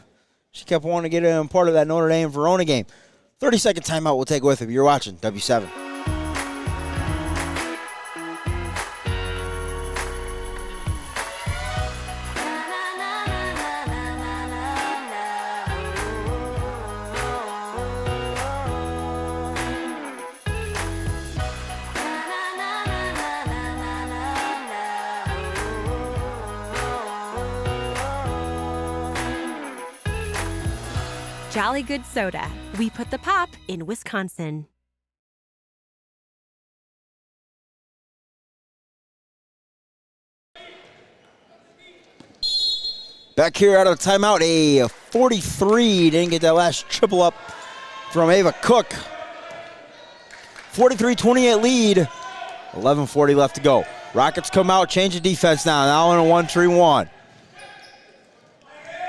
She kept wanting to get a part of that Notre Dame-Verona game. 30-second timeout we'll take with him. You're watching W7. Jolly Good Soda. We put the pop in Wisconsin. Back here out of the timeout, a 43. Didn't get that last triple up from Ava Cook. 43-28 lead. 11:40 left to go. Rockets come out, change the defense now. Now in a 1-3-1.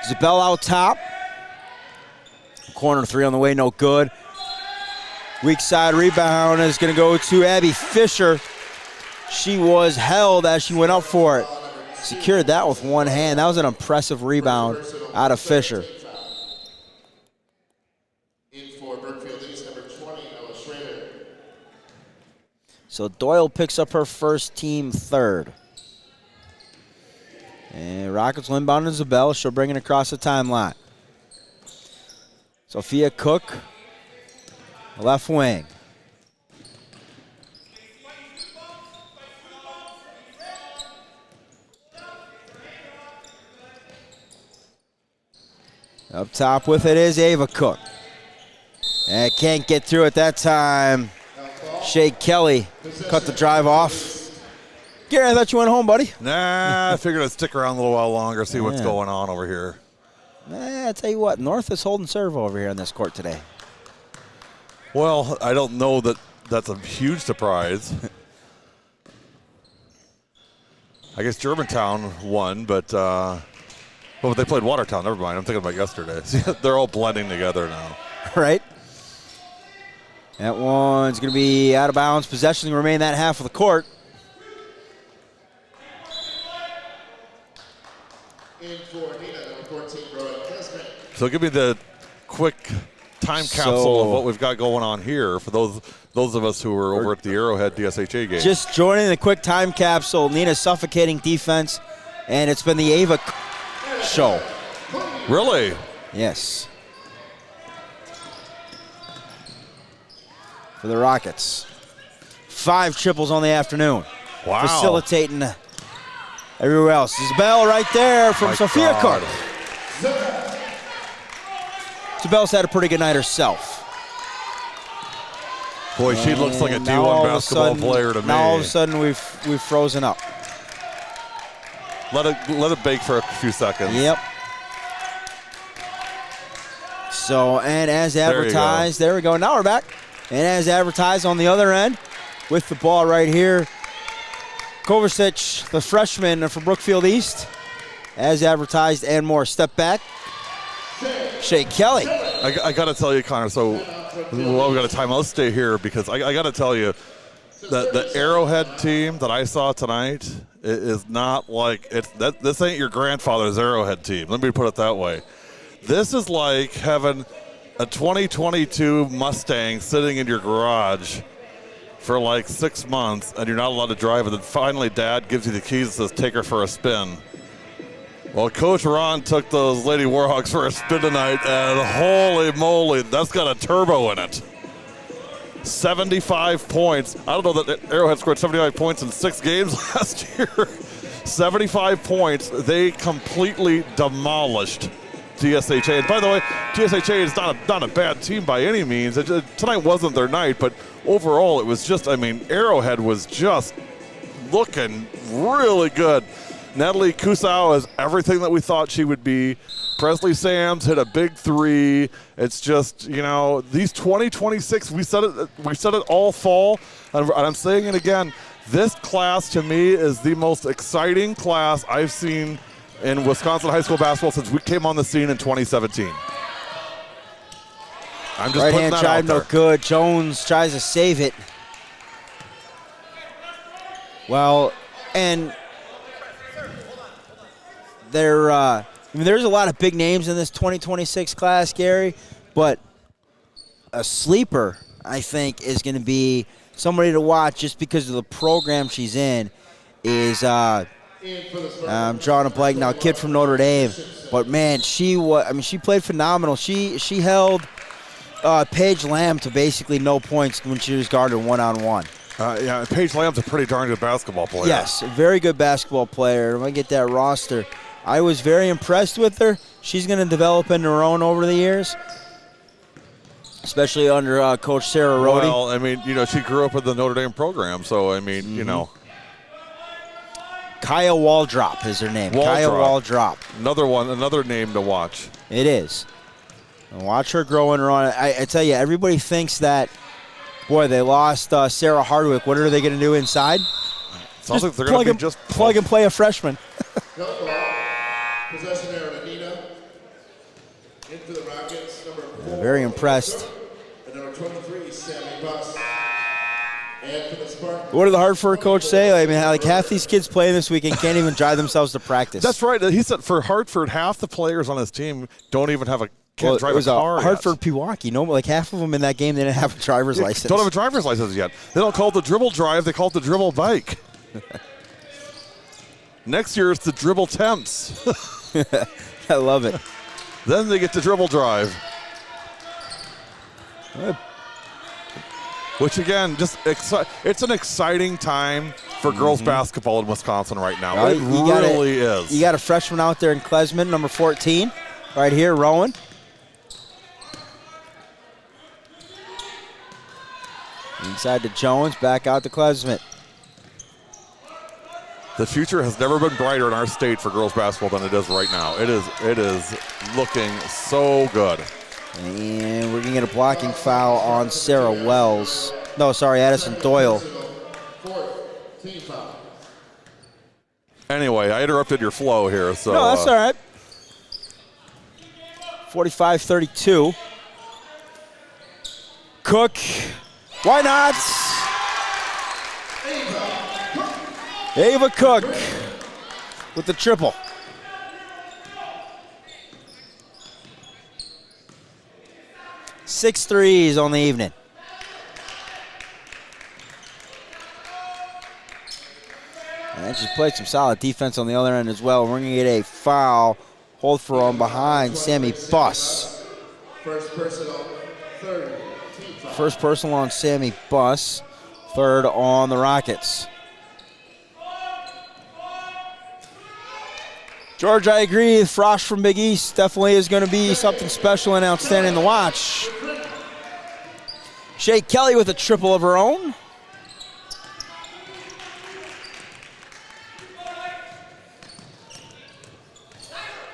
Zabel out top. Corner three on the way, no good. Weak side rebound is going to go to Abby Fisher. She was held as she went up for it. Secured that with one hand. That was an impressive rebound out of Fisher. In for Brookfield East, number 20, Ella Schrader. So Doyle picks up her first team third. And Rockets will inbound to Zabel. She'll bring it across the timeline. Sophia Cook, left wing. Up top with it is Ava Cook. And can't get through it that time. Shea Kelly cut the drive off. Gary, I thought you went home, buddy. Nah, I figured I'd stick around a little while longer, see what's going on over here. I tell you what, North is holding serve over here on this court today. Well, I don't know that that's a huge surprise. I guess Germantown won, but they played Watertown. Never mind. I'm thinking about yesterday. They're all blending together now. Right. That one's going to be out of bounds. Possession will remain that half of the court. In for NEENAH, number 14, Rowan Kesman. So give me the quick time capsule of what we've got going on here for those of us who were over at the Arrowhead DSHA game. Just joining the quick time capsule. NEENAH's suffocating defense, and it's been the Ava show. Really? Yes. For the Rockets. 5 triples on the afternoon. Wow. Facilitating everywhere else. Isabel right there from My Sophia God. Cook. Isabel's had a pretty good night herself. Boy, she looks like a And now D1 all of a basketball sudden- player to me. Now all of a sudden we've frozen up. Let it bake for a few seconds. Yep. So, and as There you go. advertised, there we go. Now we're back. And as advertised on the other end, with the ball right here, Kovacic, the freshman for Brookfield East, as advertised and more. Step back. Shea Kelly. I got to tell you, Connor, so we got a timeout. Let's stay here because I got to tell you that the Arrowhead team that I saw tonight is not like this ain't your grandfather's Arrowhead team. Let me put it that way. This is like having a 2022 Mustang sitting in your garage for like 6 months and you're not allowed to drive it. And then finally Dad gives you the keys and says, take her for a spin. Well, Coach Ron took those Lady Warhawks for a spin tonight, and holy moly, that's got a turbo in it. 75 points. I don't know that Arrowhead scored 75 points in 6 games last year. 75 points. They completely demolished TSHA. And by the way, TSHA is not a bad team by any means. Tonight wasn't their night, but overall it was just, Arrowhead was just looking really good. Natalie Kusau is everything that we thought she would be. Presley Sams hit a big 3. It's just, these 2026, we said it all fall, and I'm saying it again. This class to me is the most exciting class I've seen in Wisconsin high school basketball since we came on the scene in 2017. I'm just Right-hand putting that drive, out there. no good. Jones tries to save it. Well, and there's a lot of big names in this 2026 class, Gary, but a sleeper, I think, is going to be somebody to watch just because of the program she's in. I'm drawing a blank now, kid from Notre Dame, but man, she played phenomenal. She held Paige Lamb to basically no points when she was guarded one-on-one. Yeah, Paige Lamb's a pretty darn good basketball player. Yes, a very good basketball player. I'm going to get that roster. I was very impressed with her. She's going to develop into her own over the years, especially under Coach Sarah Rhodey. Well, she grew up in the Notre Dame program, so, Kaya Waldrop is her name. Kaya Waldrop. Another name to watch. It is. And watch her grow in her own. I tell you, everybody thinks that, boy, they lost Sarah Hardwick. What are they going to do inside? Sounds like they're going to be just plug and play a freshman. Possession there to NEENAH. Into the Rockets, number 4. Very impressed. And number 23, Sammy Buss. And for the Spartans. What did the Hartford coach say? Like half these kids playing this weekend can't even drive themselves to practice. That's right. He said for Hartford, half the players on his team don't even have can't drive a car yet. Hartford Pewaukee. Like half of them in that game, they didn't have a driver's license. Don't have a driver's license yet. They don't call it the dribble drive. They call it the dribble bike. Next year, it's the dribble temps. I love it. Then they get to dribble drive. Which, again, it's an exciting time for girls basketball in Wisconsin right now. It really is. You got a freshman out there in Klesman, number 14, right here, Rowan. Inside to Jones, back out to Klesman. The future has never been brighter in our state for girls basketball than it is right now. It is looking so good. And we're going to get a blocking foul on Sarah Wells. No, sorry, Addison Doyle. Anyway, I interrupted your flow here. So no, that's all right. 45-32. Cook. Why not? Ava Cook with the triple. Six threes on the evening. And she's played some solid defense on the other end as well. We're going to get a foul. Hold for on behind Sammy Buss. First personal, third. First personal on Sammy Buss. Third on the Rockets. George, I agree. Frost from Big East definitely is going to be something special and outstanding to watch. Shea Kelly with a triple of her own.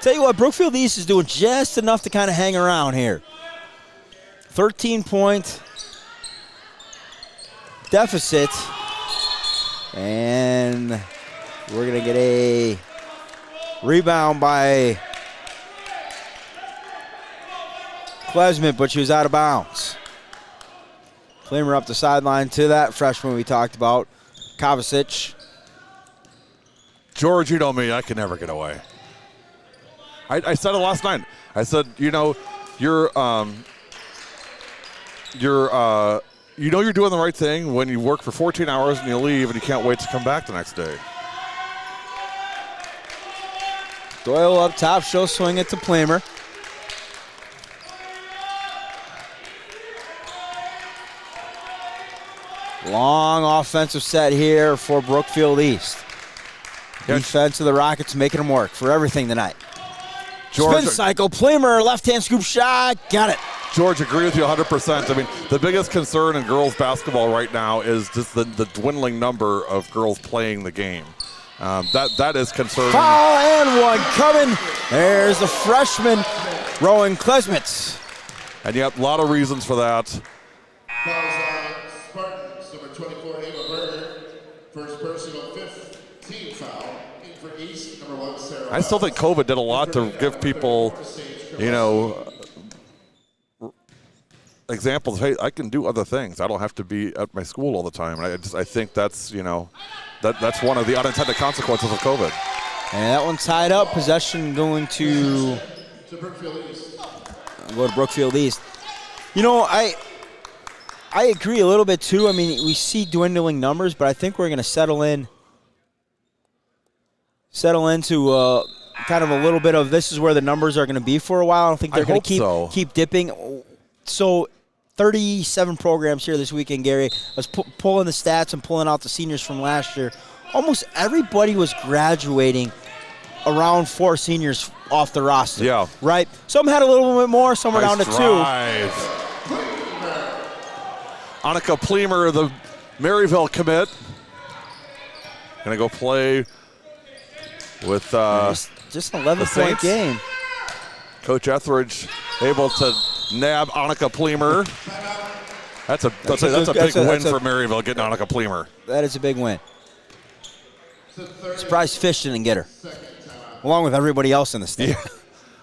Tell you what, Brookfield East is doing just enough to kind of hang around here. 13-point deficit. And we're going to get a rebound by Klesmit, but she was out of bounds. Flamer up the sideline to that freshman we talked about, Kovacic. George, you know me, I can never get away. I said it last night. I said, you know, you're doing the right thing when you work for 14 hours and you leave and you can't wait to come back the next day. Doyle up top, she'll swing it to Flamer. Long offensive set here for Brookfield East. Defense of the Rockets making them work for everything tonight. George, spin cycle, Flamer, left-hand scoop shot, got it. George, agree with you 100%. I mean, the biggest concern in girls basketball right now is just the dwindling number of girls playing the game. That is concerning. Foul and one coming. There's the freshman, Rowan Klesmit. And yet, a lot of reasons for that. Fouls on Spartans, number 24, Ava Berger. First personal, 15 foul. In for East, number 1, Sarah. I still think COVID did a lot to give people, you know, examples. Hey, I can do other things. I don't have to be at my school all the time. I think that's, you know, that's one of the unintended consequences of COVID. And that one tied up. Possession going to Brookfield East. Go to Brookfield East. You know, I agree a little bit too. I mean, we see dwindling numbers, but I think we're going to settle into kind of a little bit of this is where the numbers are going to be for a while. I don't think they're going to keep dipping. So 37 programs here this weekend, Gary. I was pulling the stats and pulling out the seniors from last year. Almost everybody was graduating around 4 seniors off the roster. Yeah. Right? Some had a little bit more, some were down to 2. Annika Plemer, the Maryville commit. Going to go play with just an 11-point game. Coach Etheridge able to nab Annika Plemer. That's a big win for Maryville, getting Annika Plemer. That is a big win. Surprised Fish didn't get her, along with everybody else in the state. Yeah.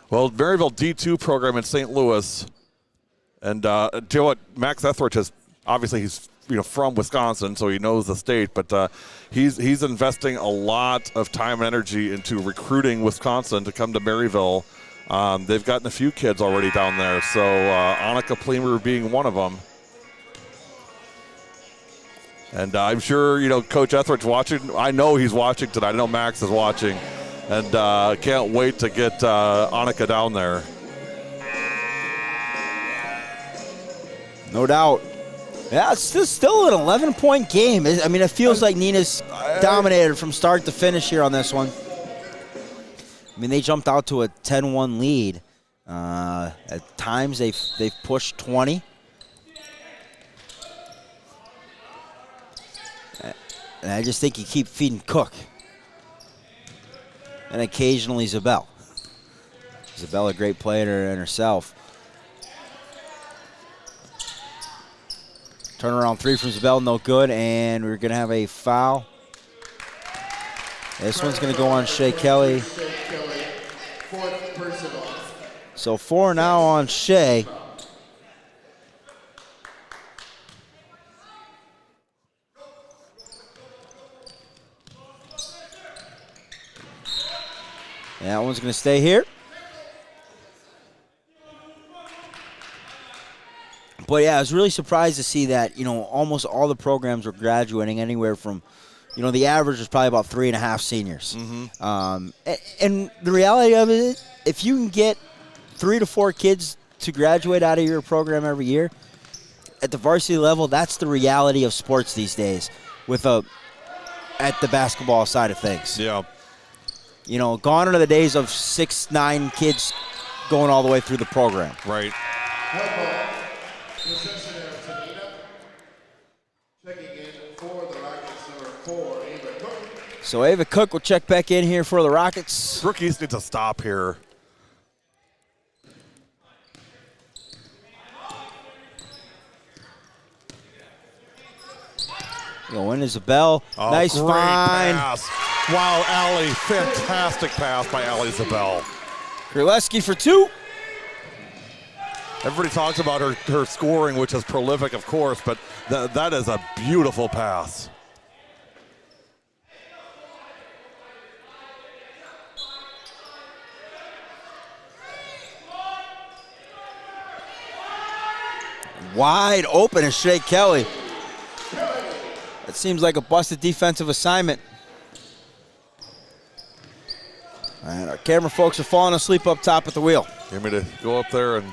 Well, Maryville D2 program in St. Louis, and do you know what? Max Etheridge has obviously he's from Wisconsin, so he knows the state, but he's investing a lot of time and energy into recruiting Wisconsin to come to Maryville. They've gotten a few kids already down there, so Annika Plemer being one of them. And I'm sure, Coach Etheridge watching. I know he's watching tonight. I know Max is watching. And can't wait to get Annika down there. No doubt. Yeah, it's still an 11-point game. I mean, it feels like Neenah's dominated from start to finish here on this one. I mean, they jumped out to a 10-1 lead. At times, they've pushed 20. And I just think you keep feeding Cook. And occasionally Zabel. Zabel, a great player in herself. Turnaround 3 from Zabel, no good. And we're going to have a foul. This one's going to go on Shea Kelly. So 4 now on Shea. And that one's going to stay here. But yeah, I was really surprised to see that, almost all the programs were graduating anywhere from, the average was probably about 3.5 seniors. Mm-hmm. And the reality of it, if you can get 3 to 4 kids to graduate out of your program every year, at the varsity level, that's the reality of sports these days at the basketball side of things. Yeah. You know, gone are the days of 6, 9 kids going all the way through the program. Right. Possession of NEENAH. Checking in for the Rockets, number 4, Ava Cook. So Ava Cook will check back in here for the Rockets. Rookies need to stop here. Going Isabel. Oh, nice great find. pass. Wow, Allie. Fantastic pass by Allie Isabel. Kraleski for 2. Everybody talks about her scoring, which is prolific, of course, but that is a beautiful pass. Wide open is Shea Kelly. It seems like a busted defensive assignment. And our camera folks are falling asleep up top at the wheel. You want me to go up there and...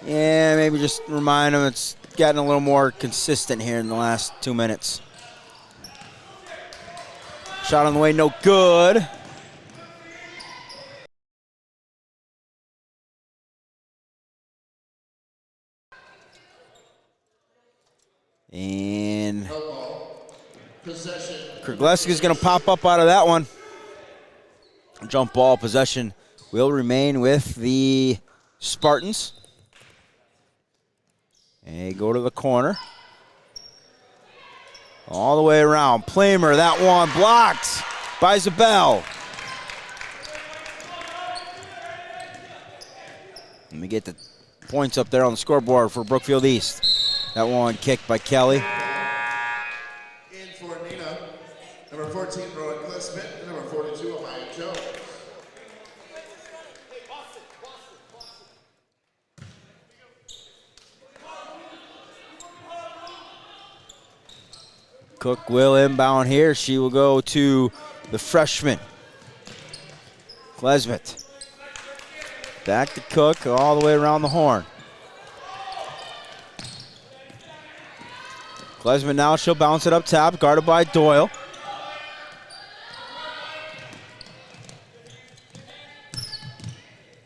Yeah, maybe just remind them it's gotten a little more consistent here in the last 2 minutes. Shot on the way, no good. And Krugleski's going to pop up out of that one. Jump ball possession will remain with the Spartans. And they go to the corner. All the way around. Plamer, that one blocked by Zabel. Let me get the points up there on the scoreboard for Brookfield East. That one kicked by Kelly. In for NEENAH, number 14, Rowan Clissman, and number 42, Amaya Jones. Cook will inbound here. She will go to the freshman, Klesmet. Back to Cook all the way around the horn. Klesmet now, she'll bounce it up top, guarded by Doyle.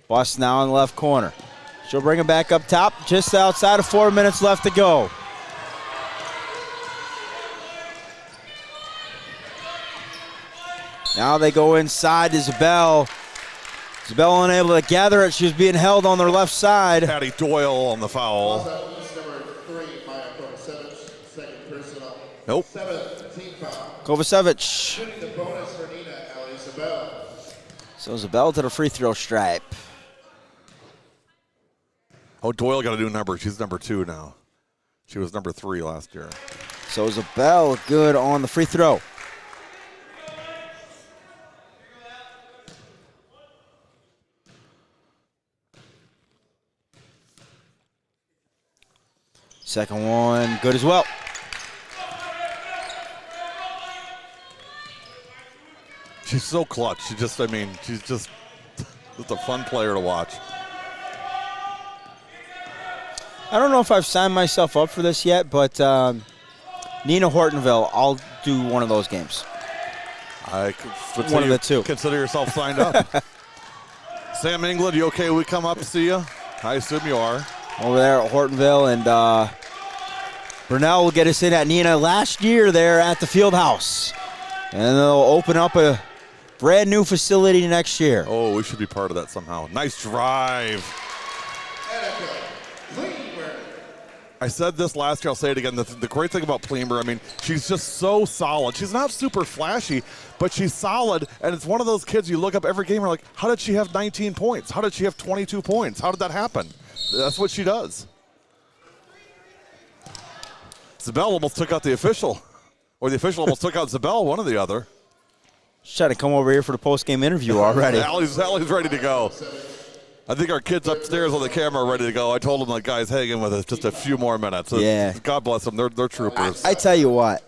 Bust now in the left corner. She'll bring it back up top, just outside of 4 minutes left to go. Now they go inside. Isabel unable to gather it. She was being held on their left side. Patty Doyle on the foul. Number 3, Maya Kovacevic, second personal. Nope. 7th team foul. Kovacevic. Shooting the bonus for NEENAH, Allie Isabel. So Isabel to the free throw stripe. Oh, Doyle got a new number. She's number 2 now. She was number 3 last year. So Isabel good on the free throw. Second one, good as well. She's so clutch. She's just a fun player to watch. I don't know if I've signed myself up for this yet, but NEENAH Hortonville, I'll do one of those games. One of the 2. Consider yourself signed up. Sam England, you okay? We come up to see you? I assume you are. Over there at Hortonville, and Burnell will get us in at NEENAH last year there at the field house. And they'll open up a brand new facility next year. Oh, we should be part of that somehow. Nice drive. I said this last year, I'll say it again. The great thing about Plemer, I mean, she's just so solid. She's not super flashy, but she's solid, and it's one of those kids you look up every game and you're like, how did she have 19 points? How did she have 22 points? How did that happen? That's what she does. Zabel almost took out the official, or the official almost took out Zabel, one or the other. She's trying to come over here for the post-game interview already. Allie's ready to go. I think our kids upstairs on the camera are ready to go. I told them the guys hanging with us just a few more minutes. Yeah. God bless them. They're troopers. I tell you what.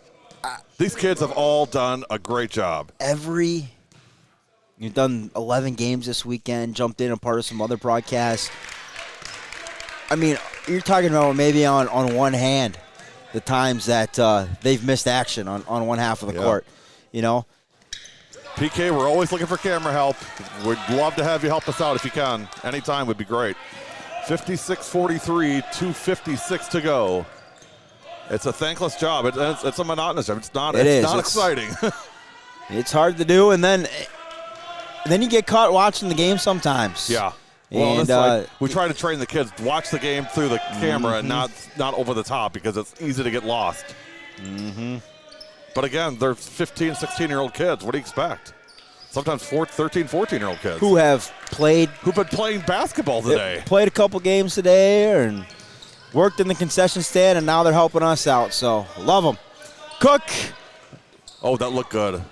These kids have all done a great job. You've done 11 games this weekend, jumped in and part of some other broadcasts. I mean, you're talking about maybe on one hand the times that they've missed action on one half of the court, you know. PK, we're always looking for camera help. We'd love to have you help us out if you can. Anytime would be great. 56-43, 2:56 to go. It's a thankless job. It's a monotonous job. It's not exciting. It's hard to do, and then you get caught watching the game sometimes. Yeah. Well, and we try to train the kids to watch the game through the camera and not over the top because it's easy to get lost. But again, they're 15, 16-year-old kids. What do you expect? Sometimes 13, 14-year-old kids. Who've been playing basketball today. Played a couple games today and worked in the concession stand, and now they're helping us out. So, love them. Cook. Oh, that looked good.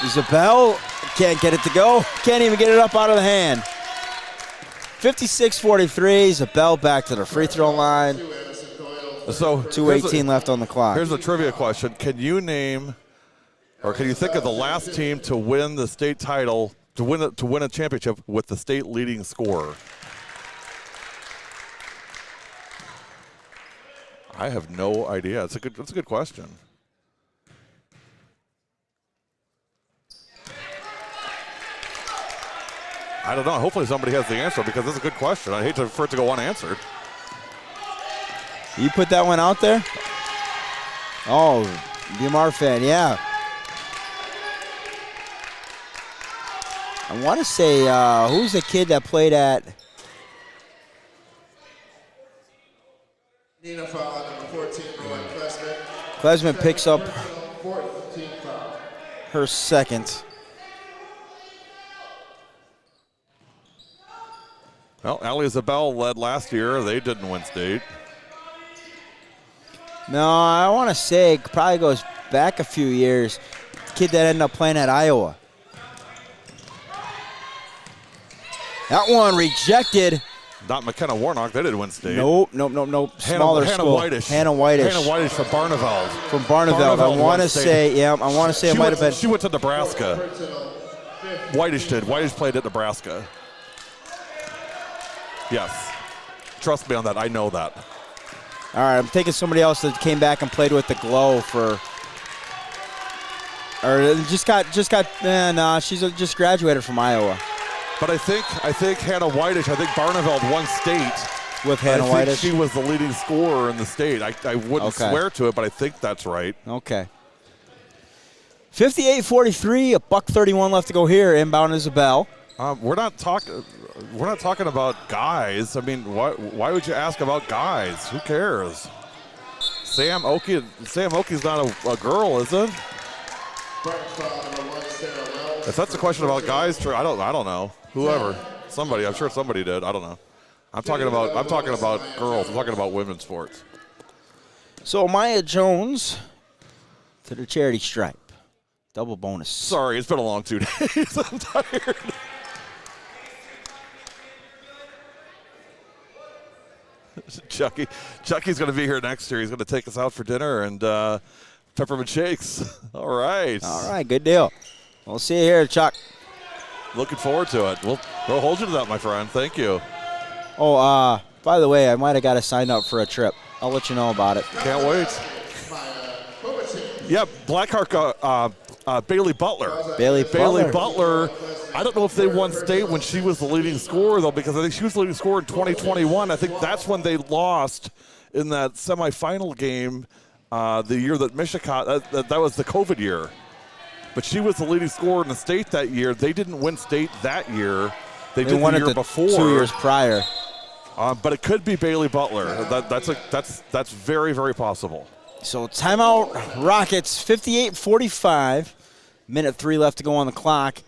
Isabel can't get it to go. Can't even get it up out of the hand. 56-43. Isabel back to the free throw line. So 2:18 left on the clock. Here's a trivia question. Can you name, or can you think of the last team to win the state title, to win a championship with the state leading scorer? I have no idea. That's a good question. I don't know. Hopefully somebody has the answer because it's a good question. I hate for it to go unanswered. You put that one out there? Oh, DMR fan, yeah. I want to say, who's the kid that played at? NEENAH foul on number 14, Rowan Klesman. Klesman picks up 14 foul. her second. Well, Allie Isabel led last year. They didn't win state. No, I want to say it probably goes back a few years. Kid that ended up playing at Iowa. That one rejected. Not McKenna Warnock. They didn't win state. Nope. Smaller school. Hannah Whitish. Hannah Whitish from Barneveld. From Barneveld. I want to say, it might have been. She went to Nebraska. Whitish did. Whitish played at Nebraska. Yes. Trust me on that. I know that. All right, I'm taking somebody else that came back and played with the Glow she's just graduated from Iowa. But I think Hannah Whitish, Barneveld won state. With Hannah Whitish? She was the leading scorer in the state. I wouldn't swear to it, but I think that's right. Okay. 58-43, $1:31 left to go here. Inbound Isabel. We're not talking about guys. I mean, why would you ask about guys? Who cares? Sam Oakey's not a girl, is it? If that's a question about guys, I don't know. Whoever, somebody. I'm sure somebody did. I don't know. I'm talking about girls. I'm talking about women's sports. So Maya Jones to the charity stripe. Double bonus. Sorry, it's been a long 2 days. I'm tired. Chucky's going to be here next year. He's going to take us out for dinner and peppermint shakes. All right, good deal. We'll see you here, Chuck. Looking forward to it. We'll hold you to that, my friend. Thank you. Oh, by the way, I might have got to sign up for a trip. I'll let you know about it. Can't wait. Yep, Blackhawk, Bailey Butler. Bailey Butler. I don't know if they won state when she was the leading scorer, though, because I think she was the leading scorer in 2021. I think that's when they lost in that semifinal game the year that Michigan, that was the COVID year. But she was the leading scorer in the state that year. They didn't win state that year. They did won the year it before. 2 years prior. But it could be Bailey Butler. That's very, very possible. So timeout Rockets, 58-45. Minute 3 left to go on the clock.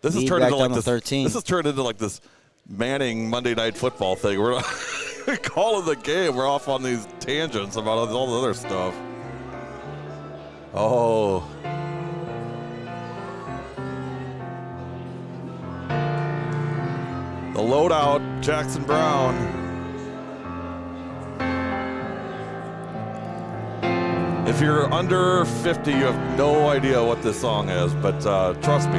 This has turned into like this. 13. This has turned into like this Manning Monday Night Football thing. We're not calling the game. We're off on these tangents about all the other stuff. Oh. The loadout, Jackson Brown. If you're under 50, you have no idea what this song is, but trust me,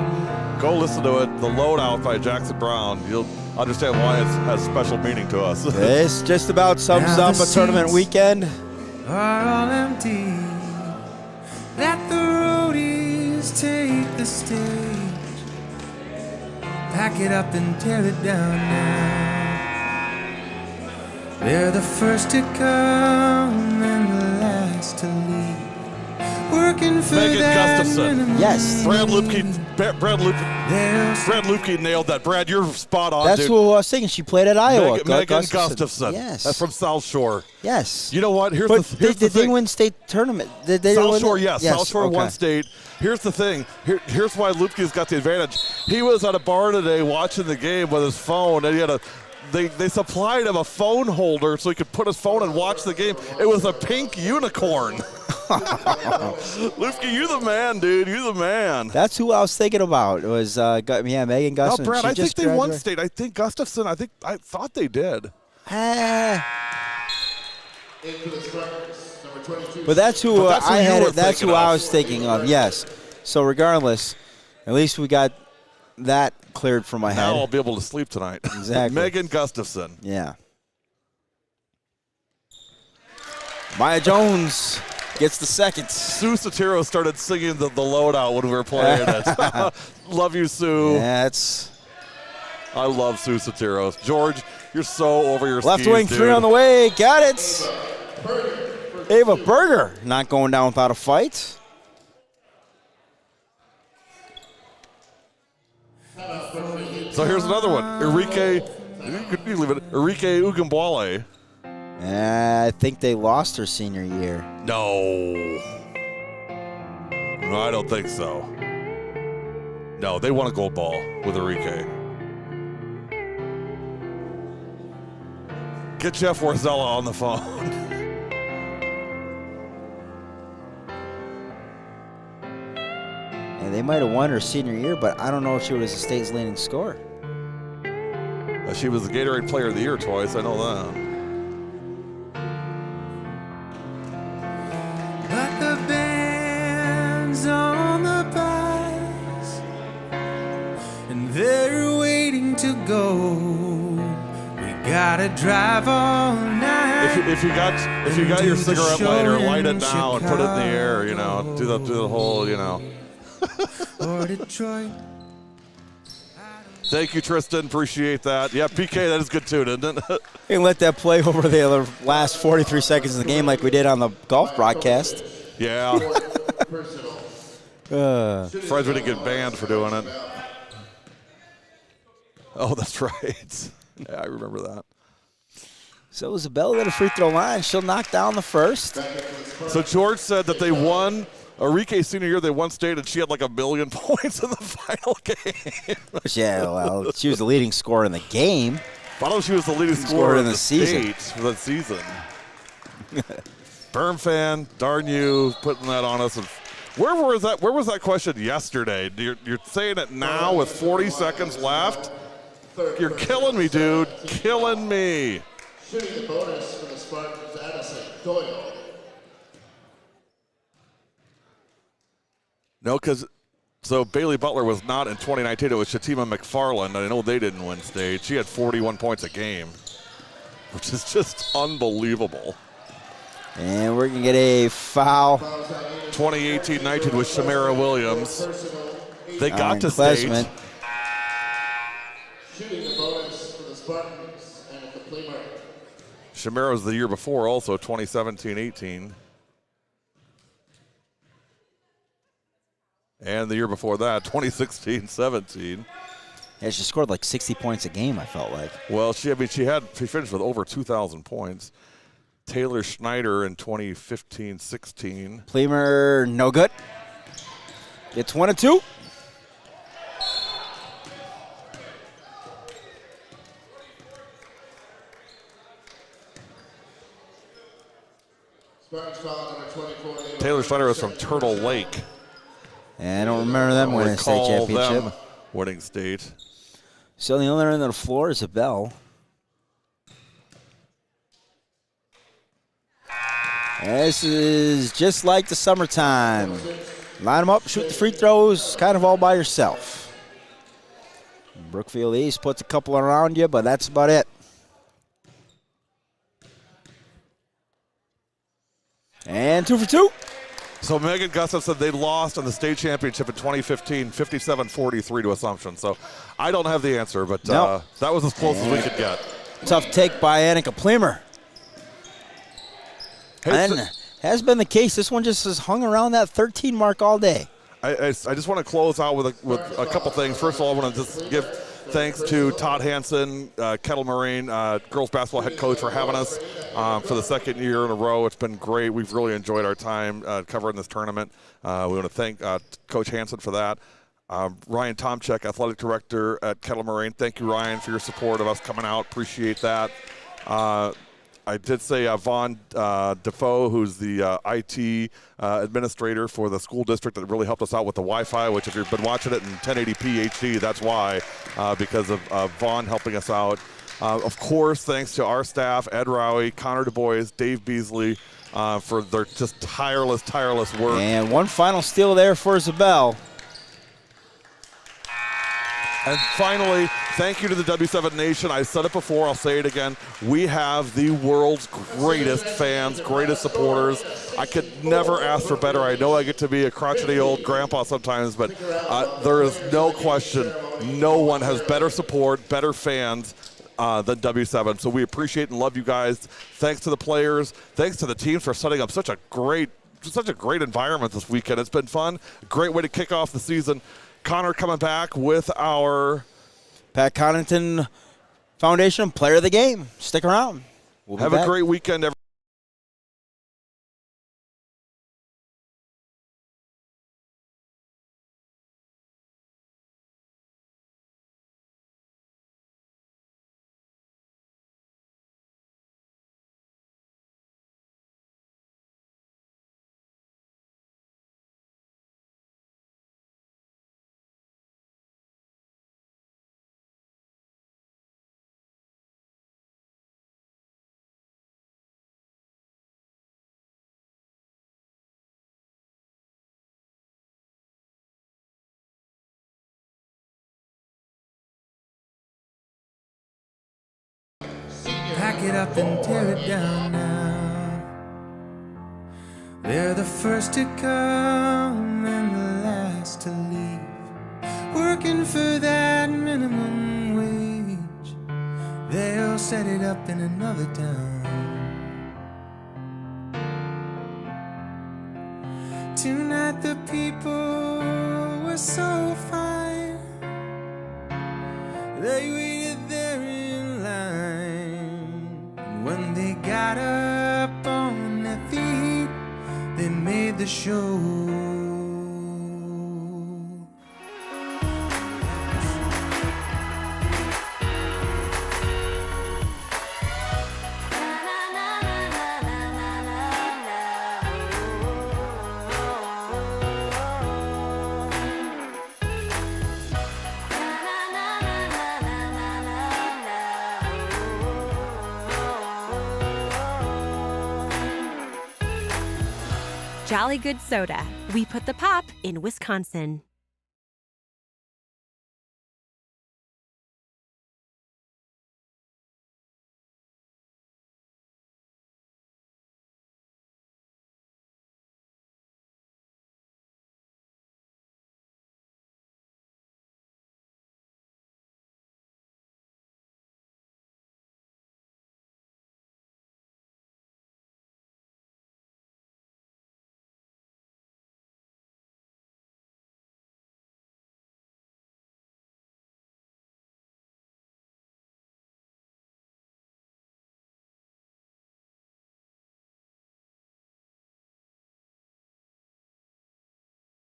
go listen to it. The Loadout by Jackson Brown. You'll understand why it has special meaning to us. This just about sums up a tournament weekend. Are all empty. Let the roadies Let's take the stage, pack it up and tear it down now. They're the first to come and the last to leave. Working for Megan that Gustafson. minimum Yes. Brad wage. Brad Lupke nailed that. Brad, you're spot on, That's dude. who I was thinking. She played at Iowa. Megan Gustafson. Yes. That's from South Shore. Yes. You know what? Here's But the did they thing. win state tournament? Did they South win Shore, it? yes. South Shore okay. won state. Here's the thing. Here's why Lupke's got the advantage. He was at a bar today watching the game with his phone, and he had they supplied him a phone holder so he could put his phone and watch the game. It was a pink unicorn. Lupke, you the man, dude. You the man. That's who I was thinking about. It was Megan No, Gustafson. Brad, She I think just they won graduated. state. I think Gustafson, I thought they did. Into the Spartans, number 22. But that's who But that's who I you had. were That's who thinking I of. was thinking of. Yes. So regardless, at least we got that cleared from my Now I'll head. be able to sleep tonight. Exactly. Megan Gustafson. Yeah. Maya Jones gets the second. Sue Sotero started singing the loadout when we were playing it. Love you, Sue. That's I love Sue Sotero. George, you're so over your left skis, wing dude. three on the way. Got it. Ava Berger not going down without a fight. So here's another one. Enrique Ugambwale. I think they lost her senior year. No, I don't think so. No, they won a gold ball with Enrique. Get Jeff Warzella on the phone. And they might have won her senior year, but I don't know if she was the state's leading scorer. She was the Gatorade Player of the Year twice. I know that. But the band's on the bus, and they're waiting to go. We gotta drive all night. If you got your cigarette lighter, light it now and put it in the air. You know, do the whole. You know. Or Detroit. Thank you, Tristan. Appreciate that. Yeah, PK, that is good too, isn't it? We can let that play over the last 43 seconds of the game like we did on the golf broadcast. Yeah. Personal. Fred's going to get banned for doing it. Oh, that's right. Yeah, I remember that. So Isabella at a free throw line. She'll knock down the first. So George said that they won. Enrique's senior year, they won state, and she had like 1 million points in the final game. Yeah, well, she was the leading scorer in the game. I know she was the leading scorer in in the the season. state for the season. Berm fan, darn you, putting that on us. And where was that question yesterday? You're saying it now with 40 seconds left? You're killing me, dude. Killing me. Shooting the bonus for the Spartans, Addison Doyle. No, because so Bailey Butler was not in 2019. It was Shatima McFarland. I know they didn't win state. She had 41 points a game, which is just unbelievable. And we're going to get a foul. 2018-19 with Shamara Williams. They got Iron to Klesman. state. Shooting the bonus for the Spartans, and the Pleamer. Shamara was the year before also, 2017-18. And the year before that, 2016-17. Yeah, she scored like 60 points a game, I felt like. Well, she finished with over 2,000 points. Taylor Schneider in 2015-16. Pleamer, no good. It's 1 and 2. Spartans foul number 24. Taylor Schneider was from Turtle Lake. And I don't remember them winning a state Recall championship. them winning state. So the other end of the floor is a bell. This is just like the summertime. Line them up, shoot the free throws, kind of all by yourself. Brookfield East puts a couple around you, but that's about it. And 2 for 2. So Megan Gustafson, they lost in the state championship in 2015, 57-43 to Assumption. So I don't have the answer, but Nope. that was as close as we could get. Tough take by Annika Plemer. Hey, And has been the case. This one just has hung around that 13 mark all day. I just want to close out with a couple things. First of all, I want to just give thanks to Todd Hansen, Kettle Moraine girls basketball head coach, for having us for the second year in a row. It's been great. We've really enjoyed our time covering this tournament. We want to thank Coach Hansen for that. Ryan Tomchek, athletic director at Kettle Moraine. Thank you, Ryan, for your support of us coming out. Appreciate that. I did say Vaughn Defoe, who's the IT administrator for the school district, that really helped us out with the Wi-Fi, which if you've been watching it in 1080p HD, that's why, because of Vaughn helping us out. Of course, thanks to our staff, Ed Rowie, Connor DuBois, Dave Beasley, for their just tireless work. And one final steal there for Isabel. And finally, thank you to the W7 Nation. I said it before, I'll say it again. We have the world's greatest fans, greatest supporters. I could never ask for better. I know I get to be a crotchety old grandpa sometimes, but there is no question no one has better support, better fans than W7. So we appreciate and love you guys. Thanks to the players. Thanks to the teams for setting up such a great environment this weekend. It's been fun. A great way to kick off the season. Connor coming back with our Pat Connaughton Foundation Player of the Game. Stick around. We'll be have back. a great weekend, everyone. Pack it up and tear it down now. They're the first to come and the last to leave, working for that minimum wage. They'll set it up in another town. Tonight the people were so fine, they waited there in line. And when they got up on their feet, they made the show. Jolly Good Soda. We put the pop in Wisconsin.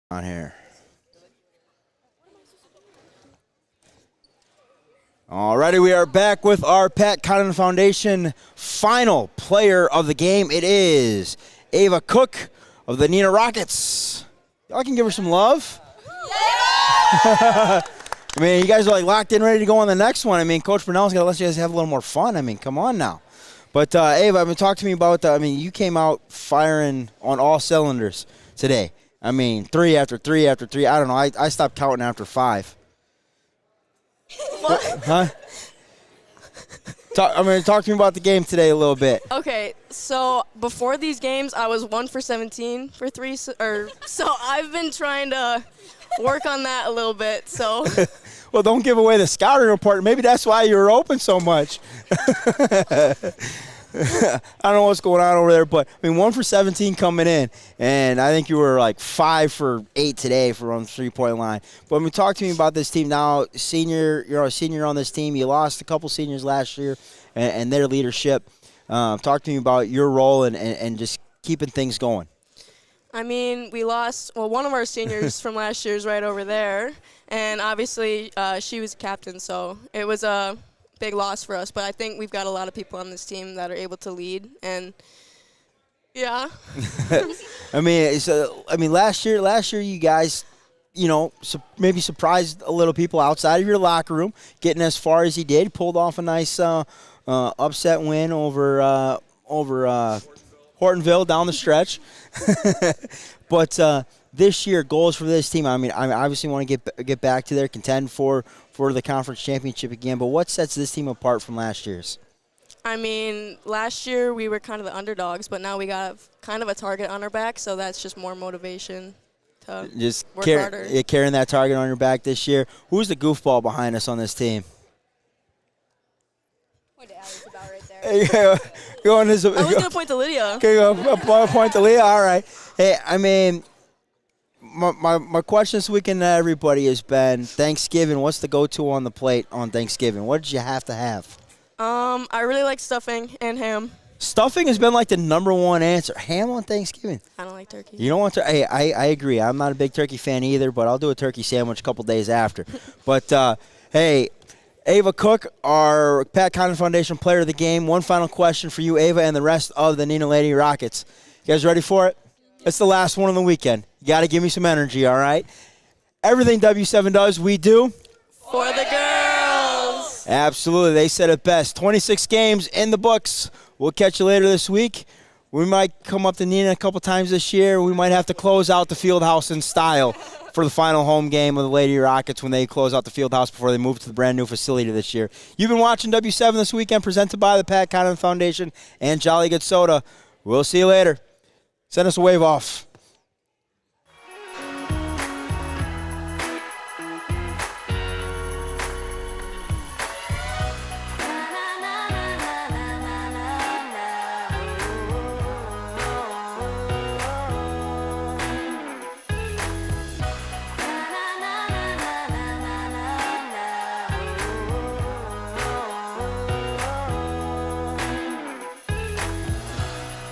On here. Alrighty, we are back with our Pat Connaughton Foundation final player of the game. It is Ava Cook of the NEENAH Rockets. Y'all can give her some love. I mean, you guys are like locked in, ready to go on the next one. I mean, Coach Brunell's got to let you guys have a little more fun. I mean, come on now. But Ava, talk to me about. You came out firing on all cylinders today. I mean, 3 after 3 after 3. I don't know. I stopped counting after 5. What? Huh? Talk to me about the game today a little bit. Okay, so before these games, I was 1 for 17 for three. So I've been trying to work on that a little bit. So. Well, don't give away the scouting report. Maybe that's why you were open so much. I don't know what's going on over there, but 1 for 17 coming in, and I think you were like 5 for 8 today on the 3-point line. But talk to me about this team now. You're a senior on this team. You lost a couple seniors last year and their leadership. Talk to me about your role and just keeping things going. We lost, one of our seniors from last year's right over there, and obviously she was captain, so it was a big loss for us. But I think we've got a lot of people on this team that are able to lead, and yeah. Last year you guys, maybe surprised a little people outside of your locker room, getting as far as you did. Pulled off a nice upset win over Hortonville down the stretch. But this year, goals for this team, I obviously want to get back to there, contend for the conference championship again. But what sets this team apart from last year's? Last year we were kind of the underdogs, but now we got kind of a target on our back, so that's just more motivation to work harder. You're carrying that target on your back this year. Who's the goofball behind us on this team? What Allie's about right there. I was going to point to Lydia. Okay, point to Leah. All right. Hey, my question this weekend to everybody has been Thanksgiving. What's the go-to on the plate on Thanksgiving? What did you have to have? I really like stuffing and ham. Stuffing has been like the #1 answer. Ham on Thanksgiving. I don't like turkey. You don't want to? Hey, I agree. I'm not a big turkey fan either, but I'll do a turkey sandwich a couple days after. But, hey, Ava Cook, our Pat Condon Foundation Player of the Game. One final question for you, Ava, and the rest of the NEENAH Lady Rockets. You guys ready for it? It's the last one of the weekend. You got to give me some energy, all right? Everything W7 does, we do. For the girls. Absolutely. They said it best. 26 games in the books. We'll catch you later this week. We might come up to NEENAH a couple times this year. We might have to close out the field house in style for the final home game of the Lady Rockets when they close out the field house before they move to the brand-new facility this year. You've been watching W7 this weekend, presented by the Pat Condon Foundation and Jolly Good Soda. We'll see you later. Send us a wave off.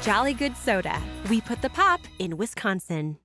Jolly Good Soda. We put the pop in Wisconsin.